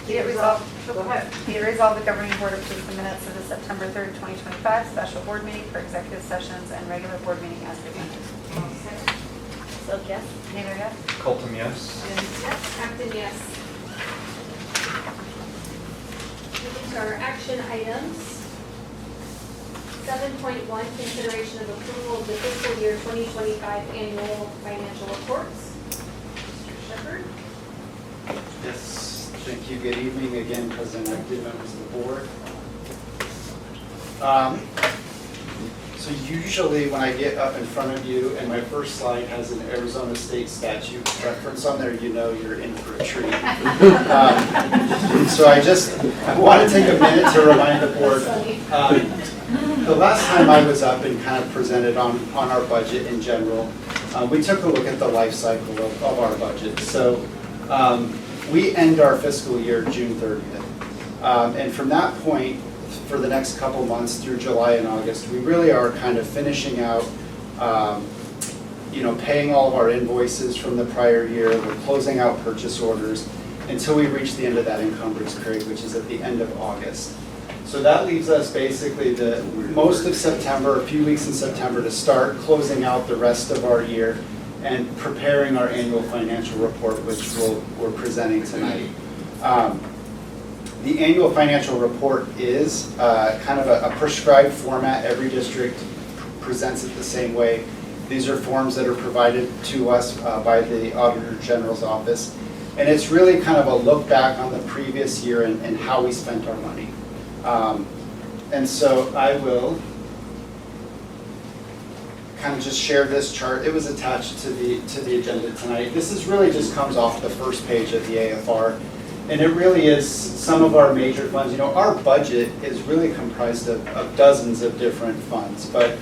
Be it resolved, go ahead. Be it resolved, the governing board approves the minutes of the September 3rd, 2025 special board meeting for executive sessions and regular board meeting as presented. So yes. Nader, yes? Colton, yes. Yes. Acton, yes. Moving to our action items. 7.1, consideration of approval of the fiscal year 2025 annual financial reports. Mr. Shepherd. Yes, thank you. Good evening again, President Acton, members of the board. So usually when I get up in front of you and my first slide has an Arizona State statute reference on there, you know you're in for a treat. So I want to take a minute to remind the board. The last time I was up and kind of presented on our budget in general, we took a look at the life cycle of our budget. So we end our fiscal year June 30th. And from that point, for the next couple months through July and August, we really are kind of finishing out, paying all of our invoices from the prior year. We're closing out purchase orders until we reach the end of that encumbrance period, which is at the end of August. So that leaves us basically most of September, a few weeks in September, to start closing out the rest of our year and preparing our annual financial report, which we're presenting tonight. The annual financial report is kind of a prescribed format. Every district presents it the same way. These are forms that are provided to us by the Auditor General's office. And it's really kind of a look back on the previous year and how we spent our money. And so I will kind of just share this chart. It was attached to the agenda tonight. This is really just comes off the first page of the AFR. And it really is some of our major funds. Our budget is really comprised of dozens of different funds, but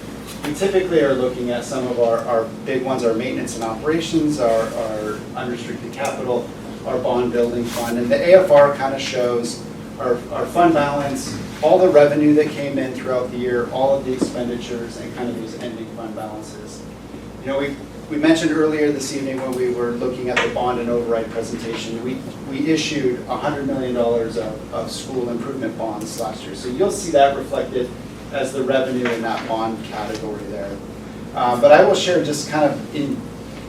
we typically are looking at some of our big ones, our maintenance and operations, our unrestricted capital, our bond building fund. And the AFR kind of shows our fund balance, all the revenue that came in throughout the year, all of the expenditures, and kind of these ending fund balances. You know, we mentioned earlier this evening when we were looking at the bond and override presentation, we issued $100 million of school improvement bonds last year. So you'll see that reflected as the revenue in that bond category there. But I will share just kind of in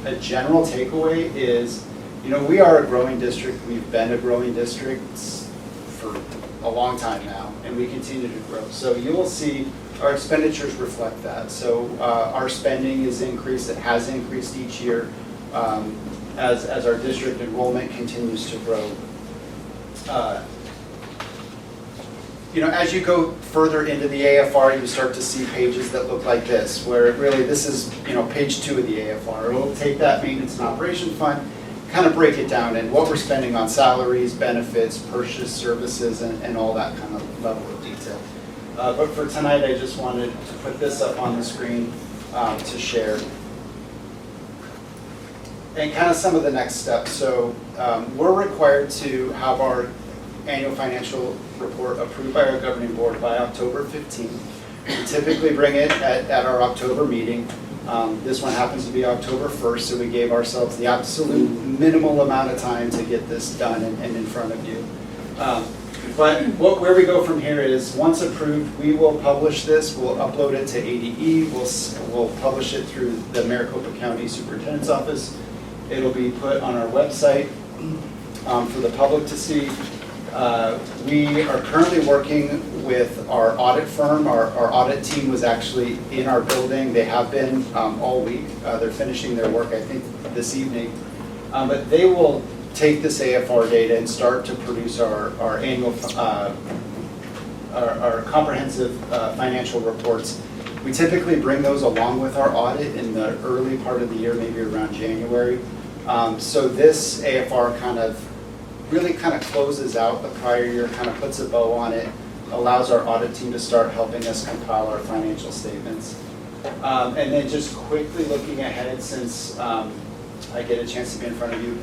a general takeaway is, you know, we are a growing district. We've been a growing district for a long time now, and we continue to grow. So you will see our expenditures reflect that. So our spending is increased. It has increased each year as our district enrollment continues to grow. You know, as you go further into the AFR, you start to see pages that look like this, where really this is, you know, page 2 of the AFR. We'll take that maintenance and operation fund, kind of break it down and what we're spending on salaries, benefits, purchase services, and all that kind of level of detail. But for tonight, I just wanted to put this up on the screen to share. And kind of some of the next steps. So we're required to have our annual financial report approved by our governing board by October 15th. We typically bring it at our October meeting. This one happens to be October 1st, so we gave ourselves the absolute minimal amount of time to get this done and in front of you. But where we go from here is, once approved, we will publish this. We'll upload it to ADE. We'll publish it through the Maricopa County Superintendent's Office. It'll be put on our website for the public to see. We are currently working with our audit firm. Our audit team was actually in our building. They have been all week. They're finishing their work, I think, this evening. But they will take this AFR data and start to produce our annual, our comprehensive financial reports. We typically bring those along with our audit in the early part of the year, maybe around January. So this AFR really closes out the prior year, kind of puts a bow on it, allows our audit team to start helping us compile our financial statements. And then just quickly looking ahead, since I get a chance to be in front of you,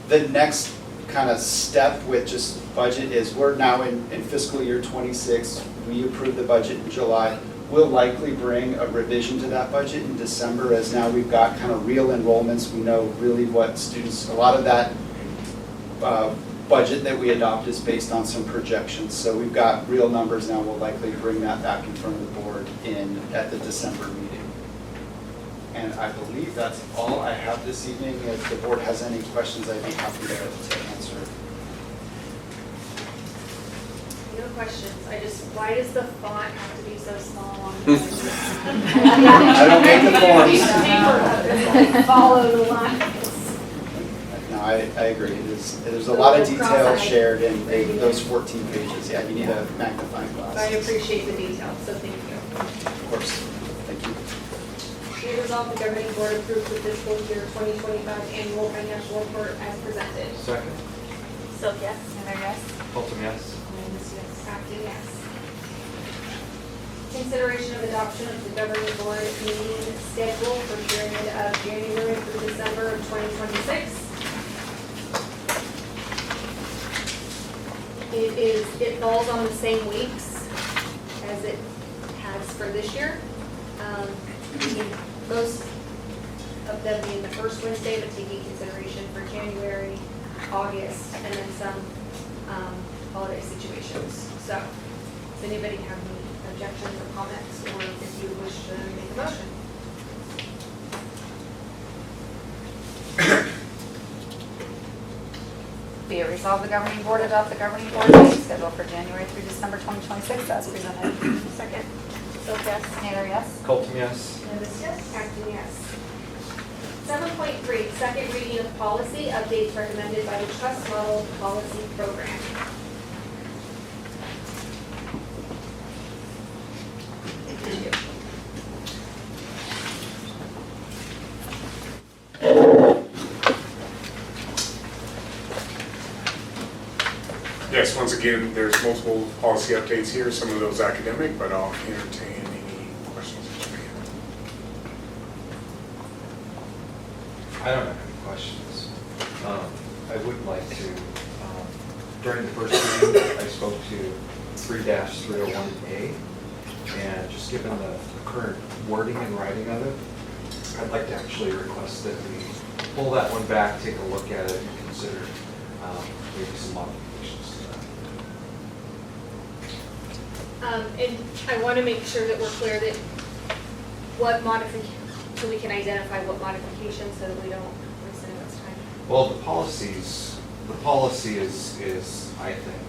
the next kind of step with just budget is we're now in fiscal year 26. We approved the budget in July. We'll likely bring a revision to that budget in December, as now we've got kind of real enrollments. We know really what students, a lot of that budget that we adopt is based on some projections. So we've got real numbers now. We'll likely bring that back in front of the board at the December meeting. And I believe that's all I have this evening. If the board has any questions, I'd be happy to answer. No questions. Why does the font have to be so small on I don't make the forms. Follow the line. No, I agree. There's a lot of detail shared in those 14 pages. Yeah, you need a magnifying glass. I appreciate the detail, so thank you. Of course. Thank you. Be resolved, the governing board approves the fiscal year 2025 annual financial report as presented. Second. So yes. Heather, yes? Colton, yes. Acting yes. Consideration of adoption of the governing board meeting schedule for period of January through December of 2026. It falls on the same weeks as it has for this year. Most of them being the first Wednesday, but taking consideration for January, August, and then some holiday situations. So, does anybody have any objections or comments, or if you wish to make a motion? Be it resolved, the governing board adopt the governing board meeting schedule for January through December 2026 as presented. Second. So yes. Heather, yes? Colton, yes. Candace, yes. Acting, yes. 7.3, second reading of policy, updates recommended by the Trust Model Policy Program. Thank you. Yes, once again, there's multiple policy updates here, some of those academic, but I'll entertain any questions that you may have. I don't have any questions. I would like to, during the first meeting, I spoke to 3-301A, and just given the current wording and writing of it, I'd like to actually request that we pull that one back, take a look at it, and consider maybe some modifications to that. And I want to make sure that we're clear that what so we can identify what modifications so that we don't waste anyone's time. Well, the policy is, I think,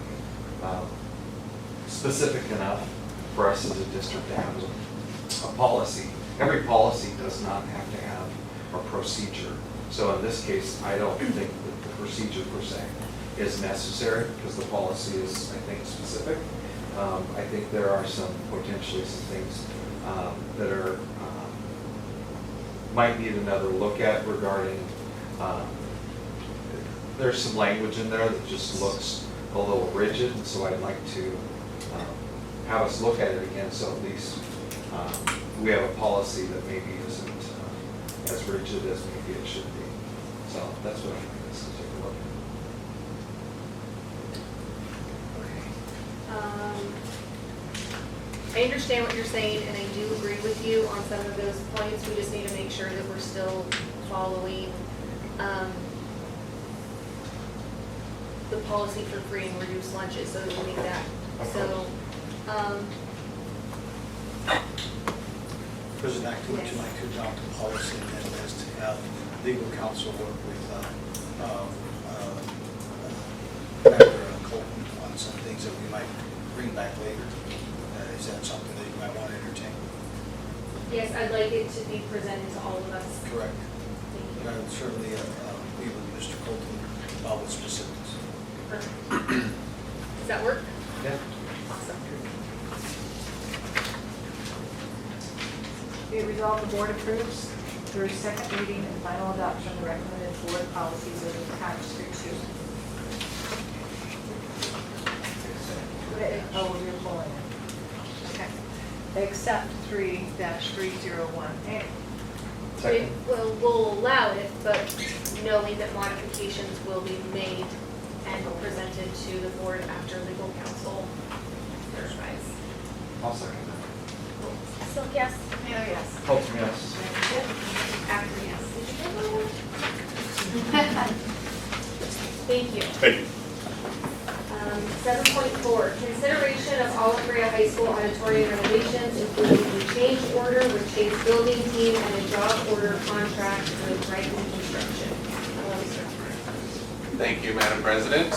specific enough for us as a district to have a policy. Every policy does not have to have a procedure. So in this case, I don't think that the procedure per se is necessary because the policy is, I think, specific. I think there are potentially some things that are, might need another look at regarding, there's some language in there that just looks a little rigid, and so I'd like to have us look at it again, so at least we have a policy that maybe isn't as rigid as maybe it should be. So that's what I think is to take a look at. I understand what you're saying, and I do agree with you on some of those points. We just need to make sure that we're still following the policy for free and reduced lunches, so that we make that. So, President Acton, would you like to adopt a policy and then as to have legal counsel work with Dr. Colton on some things that we might bring back later? Is that something that you might want to entertain? yes, I'd like it to be presented to all of us. Correct. Thank you. I would certainly meet with Mr. Colton about the specifics. Does that work? Yeah. Awesome. Be it resolved, the board approves through second reading and final adoption of the recommended board policies as attached here too. Oh, you're pulling it. Okay. Except 3-301A. We'll allow it, but knowing that modifications will be made and presented to the board after legal counsel verifies. I'll second that. Silk, yes? Taylor, yes. Colton, yes. After, yes. Thank you. Thank you. 7.4, consideration of Agua Fria High School auditorium renovations, including a change order with Chase Building Team and a job order contract with Brighton Construction. Thank you, Madam President.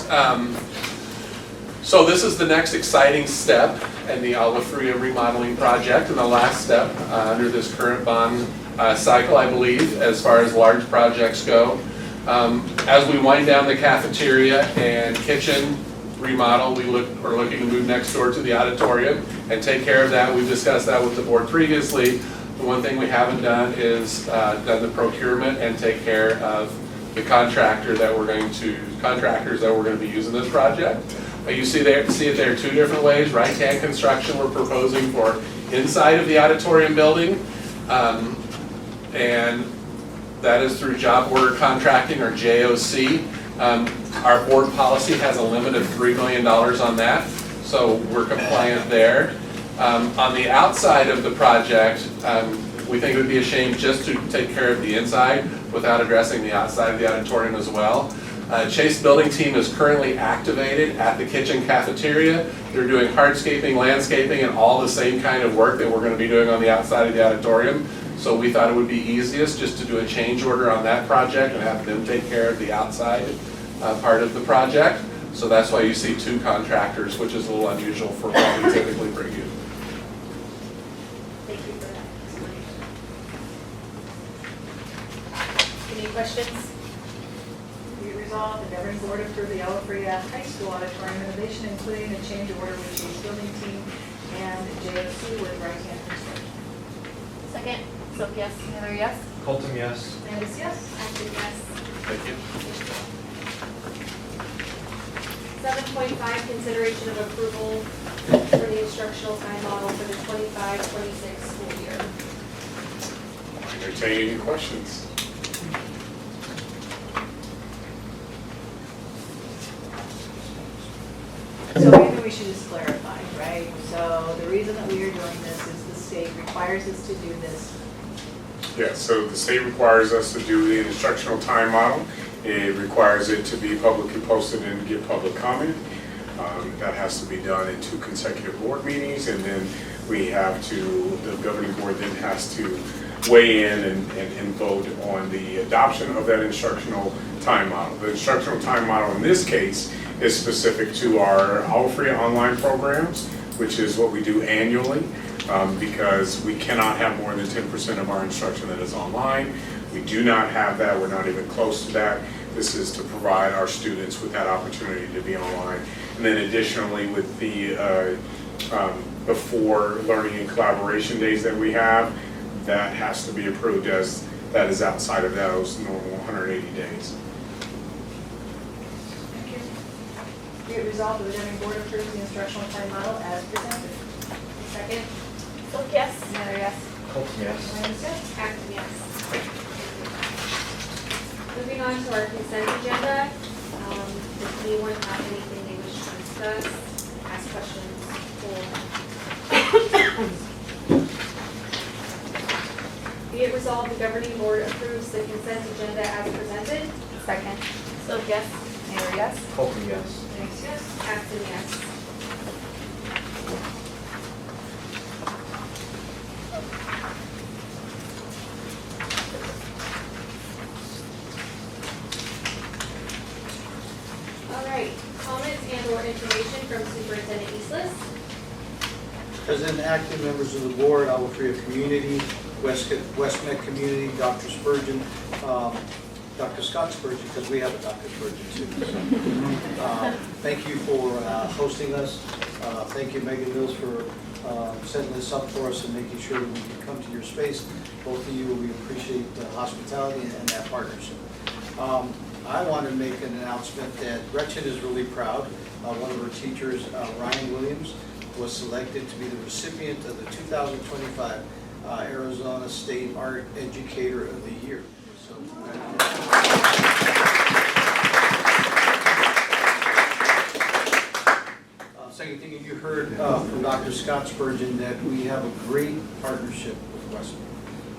So this is the next exciting step in the Agua Fria remodeling project, and the last step under this current bond cycle, I believe, as far as large projects go. As we wind down the cafeteria and kitchen remodel, we're looking to move next door to the auditorium and take care of that. We've discussed that with the board previously. The one thing we haven't done is done the procurement and take care of the contractors that we're going to be using this project. You see it there two different ways. Right-hand construction we're proposing for inside of the auditorium building, and that is through job order contracting, or JOC. Our board policy has a limit of $3 million on that, so we're compliant there. On the outside of the project, we think it would be a shame just to take care of the inside without addressing the outside of the auditorium as well. Chase Building Team is currently activated at the kitchen cafeteria. They're doing hardscaping, landscaping, and all the same kind of work that we're going to be doing on the outside of the auditorium. So we thought it would be easiest just to do a change order on that project and have them take care of the outside part of the project. So that's why you see two contractors, which is a little unusual for what we typically bring you. Thank you for that. Any questions? Be it resolved, the governing board approve the Agua Fria High School auditorium renovation, including a change order with Chase Building Team and JOC with right-hand construction. Second. Silk, yes? Taylor, yes? Colton, yes. Landis, yes. Acton, yes. Thank you. 7.5, consideration of approval for the instructional time model for the 25-26 school year. Entertain any questions? So maybe we should just clarify, right? So the reason that we are doing this is the state requires us to do this Yes, so the state requires us to do the instructional time model. It requires it to be publicly posted and give public comment. That has to be done in 2 consecutive board meetings, and then we have to, the governing board then has to weigh in and vote on the adoption of that instructional time model. The instructional time model in this case is specific to our Agua Fria online programs, which is what we do annually, because we cannot have more than 10% of our instruction that is online. We do not have that, we're not even close to that. This is to provide our students with that opportunity to be online. And then additionally with the before learning and collaboration days that we have, that has to be approved as that is outside of those normal 180 days. Thank you. Be it resolved that the governing board approves the instructional time model as presented. Second? So yes. Miller, yes. Colton, yes. Williams, yes. Acton, yes. Moving on to our consent agenda. Does anyone have anything they wish to discuss, ask questions, or? Be it resolved, the governing board approves the consent agenda as presented. Second. So yes. Miller, yes. Colton, yes. Williams, yes. Acton, yes. All right, comments and/or information from Superintendent Eastless. President Acton, members of the board, Agua Fria community, Westmet community, Dr. Spurgeon, Dr. Scott Spurgeon, because we have a Dr. Spurgeon too. Thank you for hosting us. Thank you, Megan Mills, for setting this up for us and making sure that we can come to your space. Both of you, we appreciate the hospitality and that partnership. I want to make an announcement that Gretchen is really proud. One of her teachers, Ryan Williams, was selected to be the recipient of the 2025 Arizona State Art Educator of the Year. So, second thing, you heard from Dr. Scott Spurgeon that we have a great partnership with Western.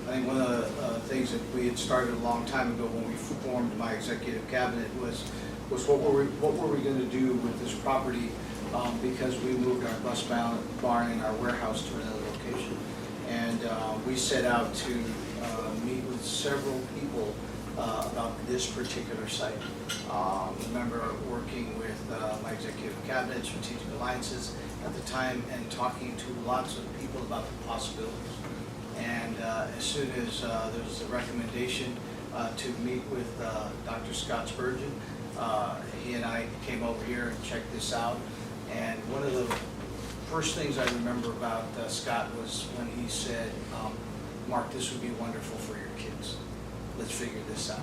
I think one of the things that we had started a long time ago when we formed my executive cabinet was what were we going to do with this property, because we moved our bus barn and our warehouse to another location. And we set out to meet with several people about this particular site. Remember working with my executive cabinet, strategic alliances at the time, and talking to lots of people about the possibilities. And as soon as there was a recommendation to meet with Dr. Scott Spurgeon, he and I came over here and checked this out. And one of the first things I remember about Scott was when he said, Mark, this would be wonderful for your kids. Let's figure this out.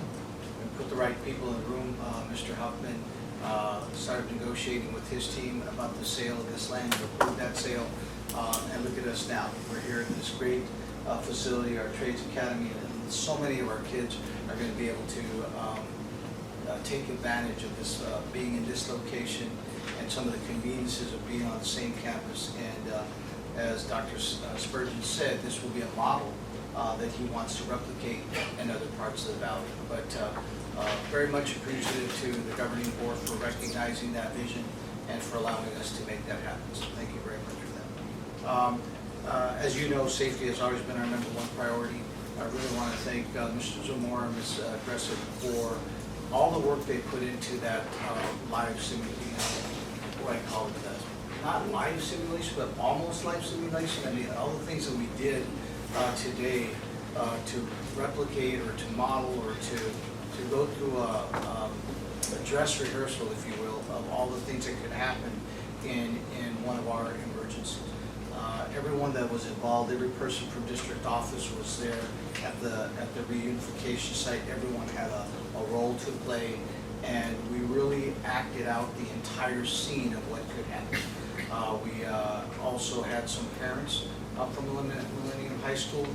We put the right people in the room. Mr. Huffman started negotiating with his team about the sale of this land, approved that sale, and look at us now. We're here in this great facility, our Trades Academy, and so many of our kids are going to be able to take advantage of this, being in this location and some of the conveniences of being on the same campus. And as Dr. Spurgeon said, this will be a model that he wants to replicate in other parts of the valley. But very much appreciative to the governing board for recognizing that vision and for allowing us to make that happen. So thank you very much for that. As you know, safety has always been our #1 priority. I really want to thank Mr. Zamora and Ms. Gressett for all the work they put into that live simulation, what I call it, not live simulation, but almost live simulation. I mean, all the things that we did today to replicate or to model or to go through a dress rehearsal, if you will, of all the things that could happen in one of our emergencies. Everyone that was involved, every person from district office was there at the reunification site. Everyone had a role to play, and we really acted out the entire scene of what could happen. We also had some parents from Millennium High School.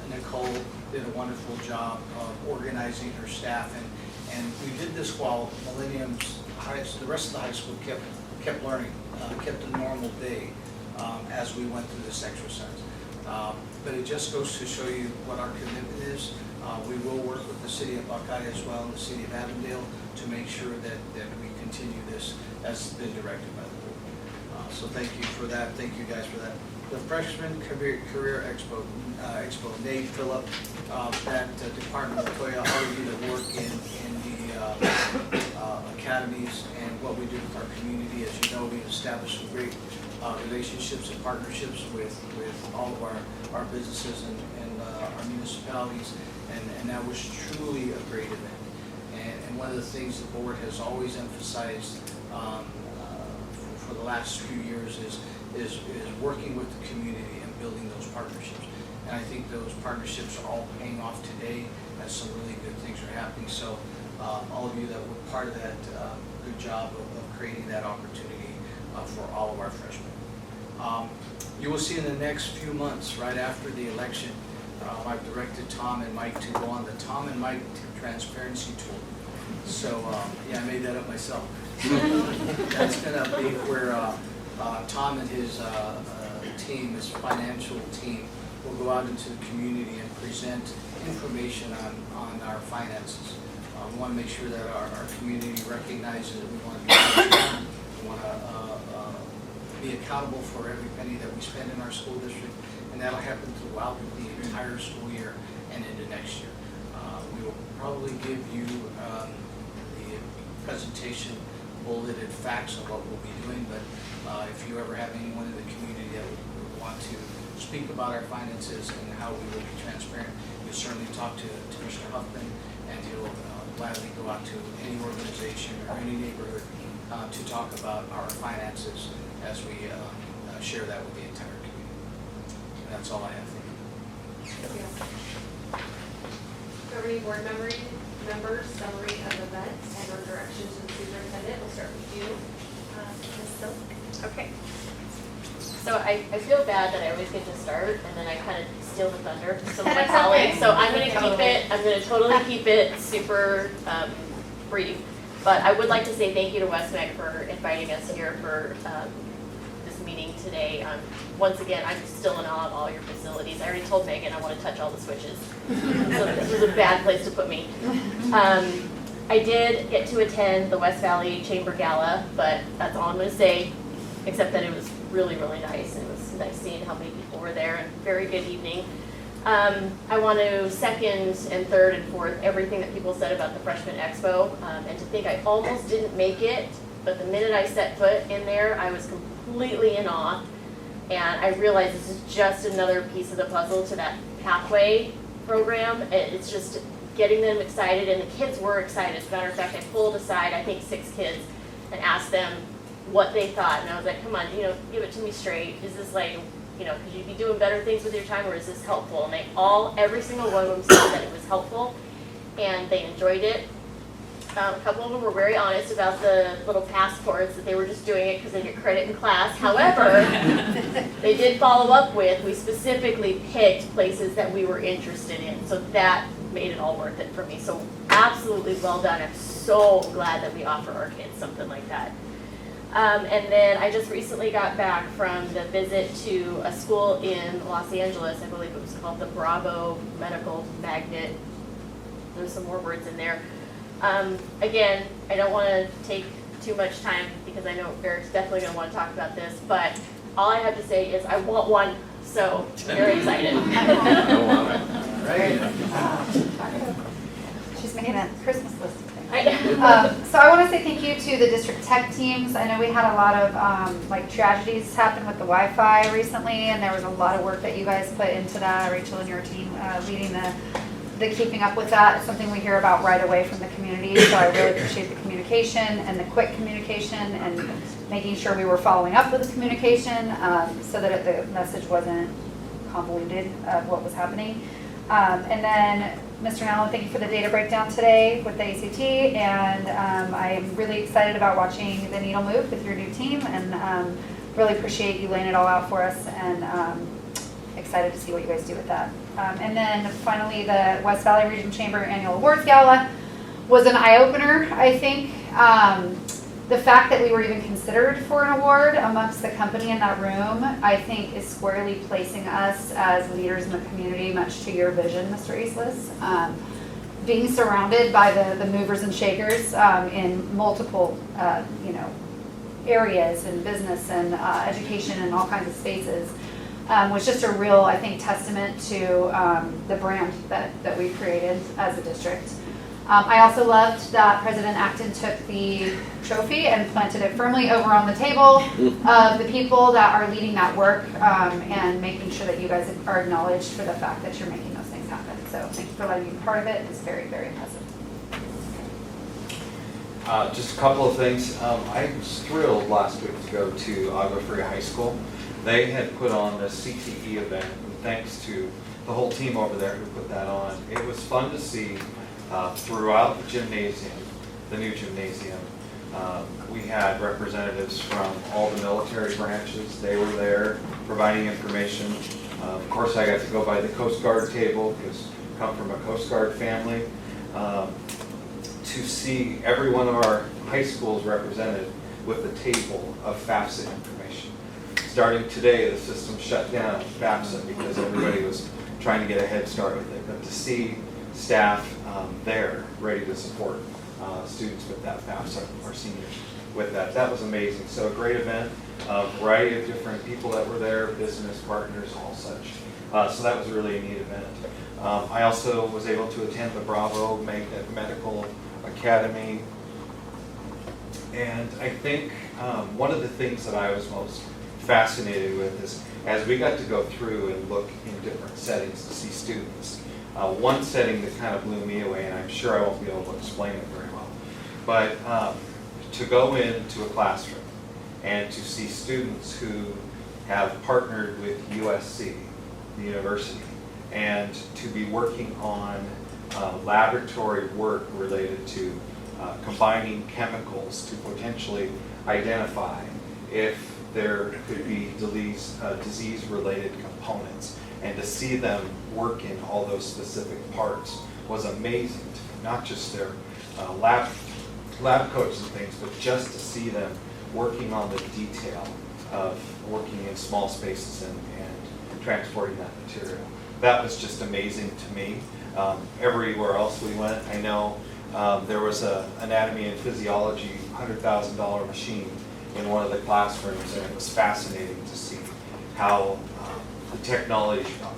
Nicole did a wonderful job of organizing her staff, and we did this while the rest of the high school kept learning, kept a normal day as we went through this exercise. But it just goes to show you what our commitment is. We will work with the city of Buckeye as well and the city of Avondale to make sure that we continue this as been directed by the board. So thank you for that. Thank you guys for that. The Freshman Career Expo, Nate, Phillip, that department, Latoya, all of you that work in the academies and what we do with our community. As you know, we've established some great relationships and partnerships with all of our businesses and our municipalities, and that was truly a great event. And one of the things the board has always emphasized for the last few years is working with the community and building those partnerships. And I think those partnerships are all paying off today as some really good things are happening. So all of you that were part of that, good job of creating that opportunity for all of our freshmen. You will see in the next few months, right after the election, I've directed Tom and Mike to go on the Tom and Mike Transparency Tour. So, yeah, I made that up myself. That's going to be where Tom and his team, his financial team, will go out into the community and present information on our finances. We want to make sure that our community recognizes that we want to be transparent. We want to be accountable for every penny that we spend in our school district, and that'll happen throughout the entire school year and into next year. We will probably give you the presentation bulleted facts of what we'll be doing, but if you ever have anyone in the community that would want to speak about our finances and how we will be transparent, you certainly talk to Commissioner Huffman, and he'll gladly go out to any organization or any neighborhood to talk about our finances as we share that with the entire community. And that's all I have for you. Governing board members, summary of events and or direction to the superintendent. We'll start with you, Ms. Silk. Okay. So I feel bad that I always get to start and then I kind of steal the thunder from some of my colleagues. So I'm going to totally keep it super brief. But I would like to say thank you to Westmeck for inviting us here for this meeting today. Once again, I'm still in awe of all your facilities. I already told Megan I want to touch all the switches. So this was a bad place to put me. I did get to attend the West Valley Chamber Gala, but that's all I'm going to say, except that it was really, really nice. It was nice seeing how many people were there, and very good evening. I want to second and third and fourth everything that people said about the Freshman Expo, and to think I almost didn't make it, but the minute I set foot in there, I was completely in awe, and I realized this is just another piece of the puzzle to that pathway program. It's just getting them excited, and the kids were excited. As a matter of fact, I pulled aside, I think, 6 kids and asked them what they thought, and I was like, come on, give it to me straight. Is this like, could you be doing better things with your time, or is this helpful? And every single one of them said that it was helpful, and they enjoyed it. A couple of them were very honest about the little passports, that they were just doing it because they get credit in class. However, they did follow up with, we specifically picked places that we were interested in, so that made it all worth it for me. So absolutely well done. I'm so glad that we offer our kids something like that. And then I just recently got back from the visit to a school in Los Angeles. I believe it was called the Bravo Medical Magnet. There's some more words in there. Again, I don't want to take too much time because I know Eric's definitely going to want to talk about this, but all I have to say is I want one, so I'm very excited. She's making a Christmas list. I So I want to say thank you to the district tech teams. I know we had a lot of tragedies happen with the Wi-Fi recently, and there was a lot of work that you guys put into that. Rachel and your team leading the keeping up with that. It's something we hear about right away from the community. So I really appreciate the communication and the quick communication and making sure we were following up with the communication so that the message wasn't convoluted of what was happening. And then Mr. Allen, thank you for the data breakdown today with the ACT, and I'm really excited about watching the needle move with your new team, and really appreciate you laying it all out for us, and excited to see what you guys do with that. And then finally, the West Valley Regional Chamber Annual Awards Gala was an eye-opener, I think. the fact that we were even considered for an award amongst the company in that room, I think is squarely placing us as leaders in the community, much to your vision, Mr. Eastless. Being surrounded by the movers and shakers in multiple, areas and business and education and all kinds of spaces was just a real, I think, testament to the brand that we've created as a district. I also loved that President Acton took the trophy and planted it firmly over on the table of the people that are leading that work and making sure that you guys are acknowledged for the fact that you're making those things happen. So thank you for letting me be part of it. It's very, very impressive. Just a couple of things. I was thrilled last week to go to Agua Fria High School. They had put on the CTE event, and thanks to the whole team over there who put that on. It was fun to see throughout the gymnasium, the new gymnasium. We had representatives from all the military branches. They were there providing information. Of course, I got to go by the Coast Guard table because I come from a Coast Guard family. To see every one of our high schools represented with a table of FAFSA information. Starting today, the system shut down FAFSA because everybody was trying to get a head start with it. But to see staff there ready to support students with that FAFSA, or seniors with that, that was amazing. So a great event, a variety of different people that were there, business partners, all such. So that was really a neat event. I also was able to attend the Bravo Medical Academy, and I think one of the things that I was most fascinated with is as we got to go through and look in different settings to see students. One setting that kind of blew me away, and I'm sure I won't be able to explain it very well, but to go into a classroom and to see students who have partnered with USC, the university, and to be working on laboratory work related to combining chemicals to potentially identify if there could be disease-related components, and to see them work in all those specific parts was amazing to me. Not just their lab coats and things, but just to see them working on the detail of working in small spaces and transporting that material. That was just amazing to me. Everywhere else we went, I know there was an anatomy and physiology $100,000 machine in one of the classrooms, and it was fascinating to see how the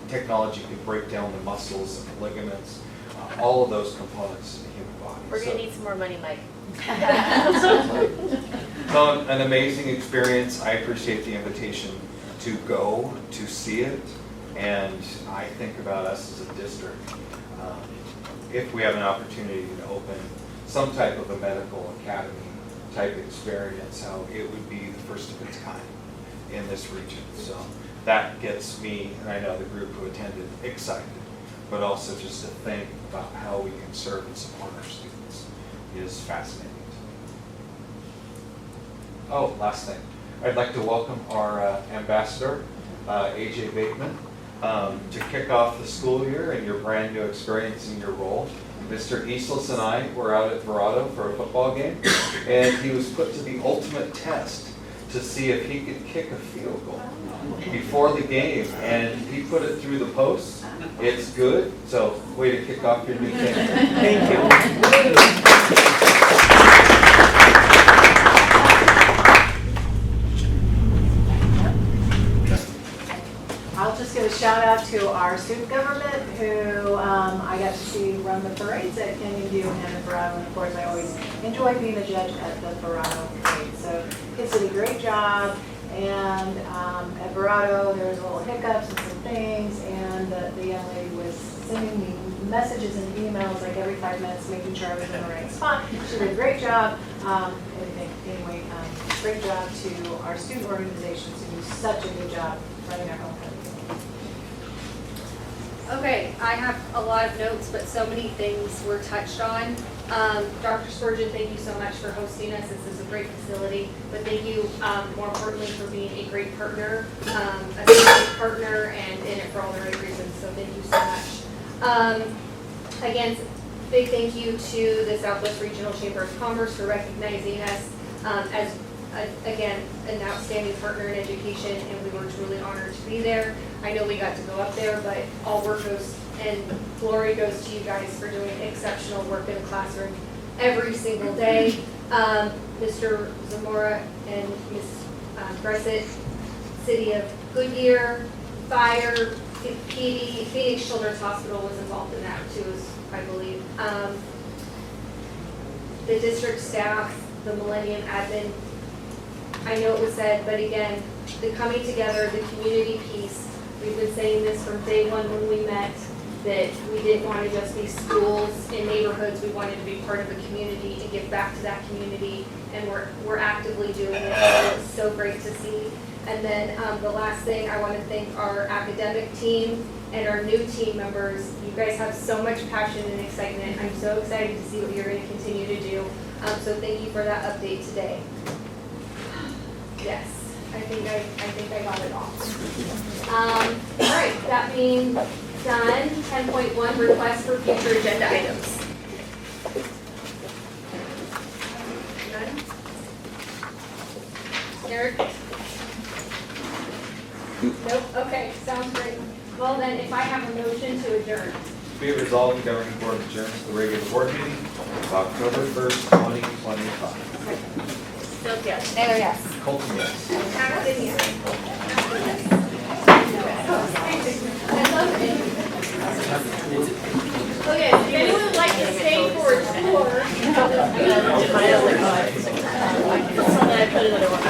technology could break down the muscles and the ligaments, all of those components in the human body. We're going to need some more money, Mike. So an amazing experience. I appreciate the invitation to go to see it, and I think about us as a district. If we have an opportunity to open some type of a medical academy type experience, how it would be the first of its kind in this region. So that gets me, and I know the group who attended, excited, but also just to think about how we can serve and support our students is fascinating to me. Oh, last thing. I'd like to welcome our ambassador, AJ Bateman, to kick off the school year and your brand new experience in your role. Mr. Eastless and I were out at Verado for a football game, and he was put to the ultimate test to see if he could kick a field goal before the game, and he put it through the post. It's good, so way to kick off your new game. Thank you. I'll just give a shout out to our student government who I got to see run the parades at Canyon View and at Verado. And of course, I always enjoy being a judge at the Verado parade. So kids did a great job. And at Verado, there was a little hiccups and some things. And the young lady was sending me messages and emails like every 5 minutes, making sure I was in the right spot. She did a great job. Anyway, great job to our student organizations who do such a good job running our homecoming. Okay, I have a lot of notes, but so many things were touched on. Dr. Spurgeon, thank you so much for hosting us. This is a great facility, but thank you more importantly for being a great partner, a great partner, and in it for all the right reasons. So thank you so much. Again, big thank you to the Southwest Regional Chamber of Commerce for recognizing us as, again, an outstanding partner in education, and we were truly honored to be there. I know we got to go up there, but all work goes and glory goes to you guys for doing exceptional work in the classroom every single day. Mr. Zamora and Ms. Bressett, City of Goodyear, Fire, PD, Phoenix Children's Hospital was involved in that too, I believe. The district staff, the Millennium admin, I know it was said, but again, the coming together, the community piece, we've been saying this from day one when we met, that we didn't want to just be schools and neighborhoods, we wanted to be part of a community and give back to that community, and we're actively doing it, so it's so great to see. And then the last thing, I want to thank our academic team and our new team members. You guys have so much passion and excitement. I'm so excited to see what you're going to continue to do. So thank you for that update today. Yes, I think I got it all. All right, that being done, 10.1, request for future agenda items. None? Eric? Nope, okay, sounds great. Well then, if I have a motion to adjourn. Be it resolved, the governing board adjourns the regular board meeting of October 1st, 2025. Still yes. Taylor, yes. Colton, yes. Paxton, yes. Okay, if anyone would like to stay for a tour. I put another one.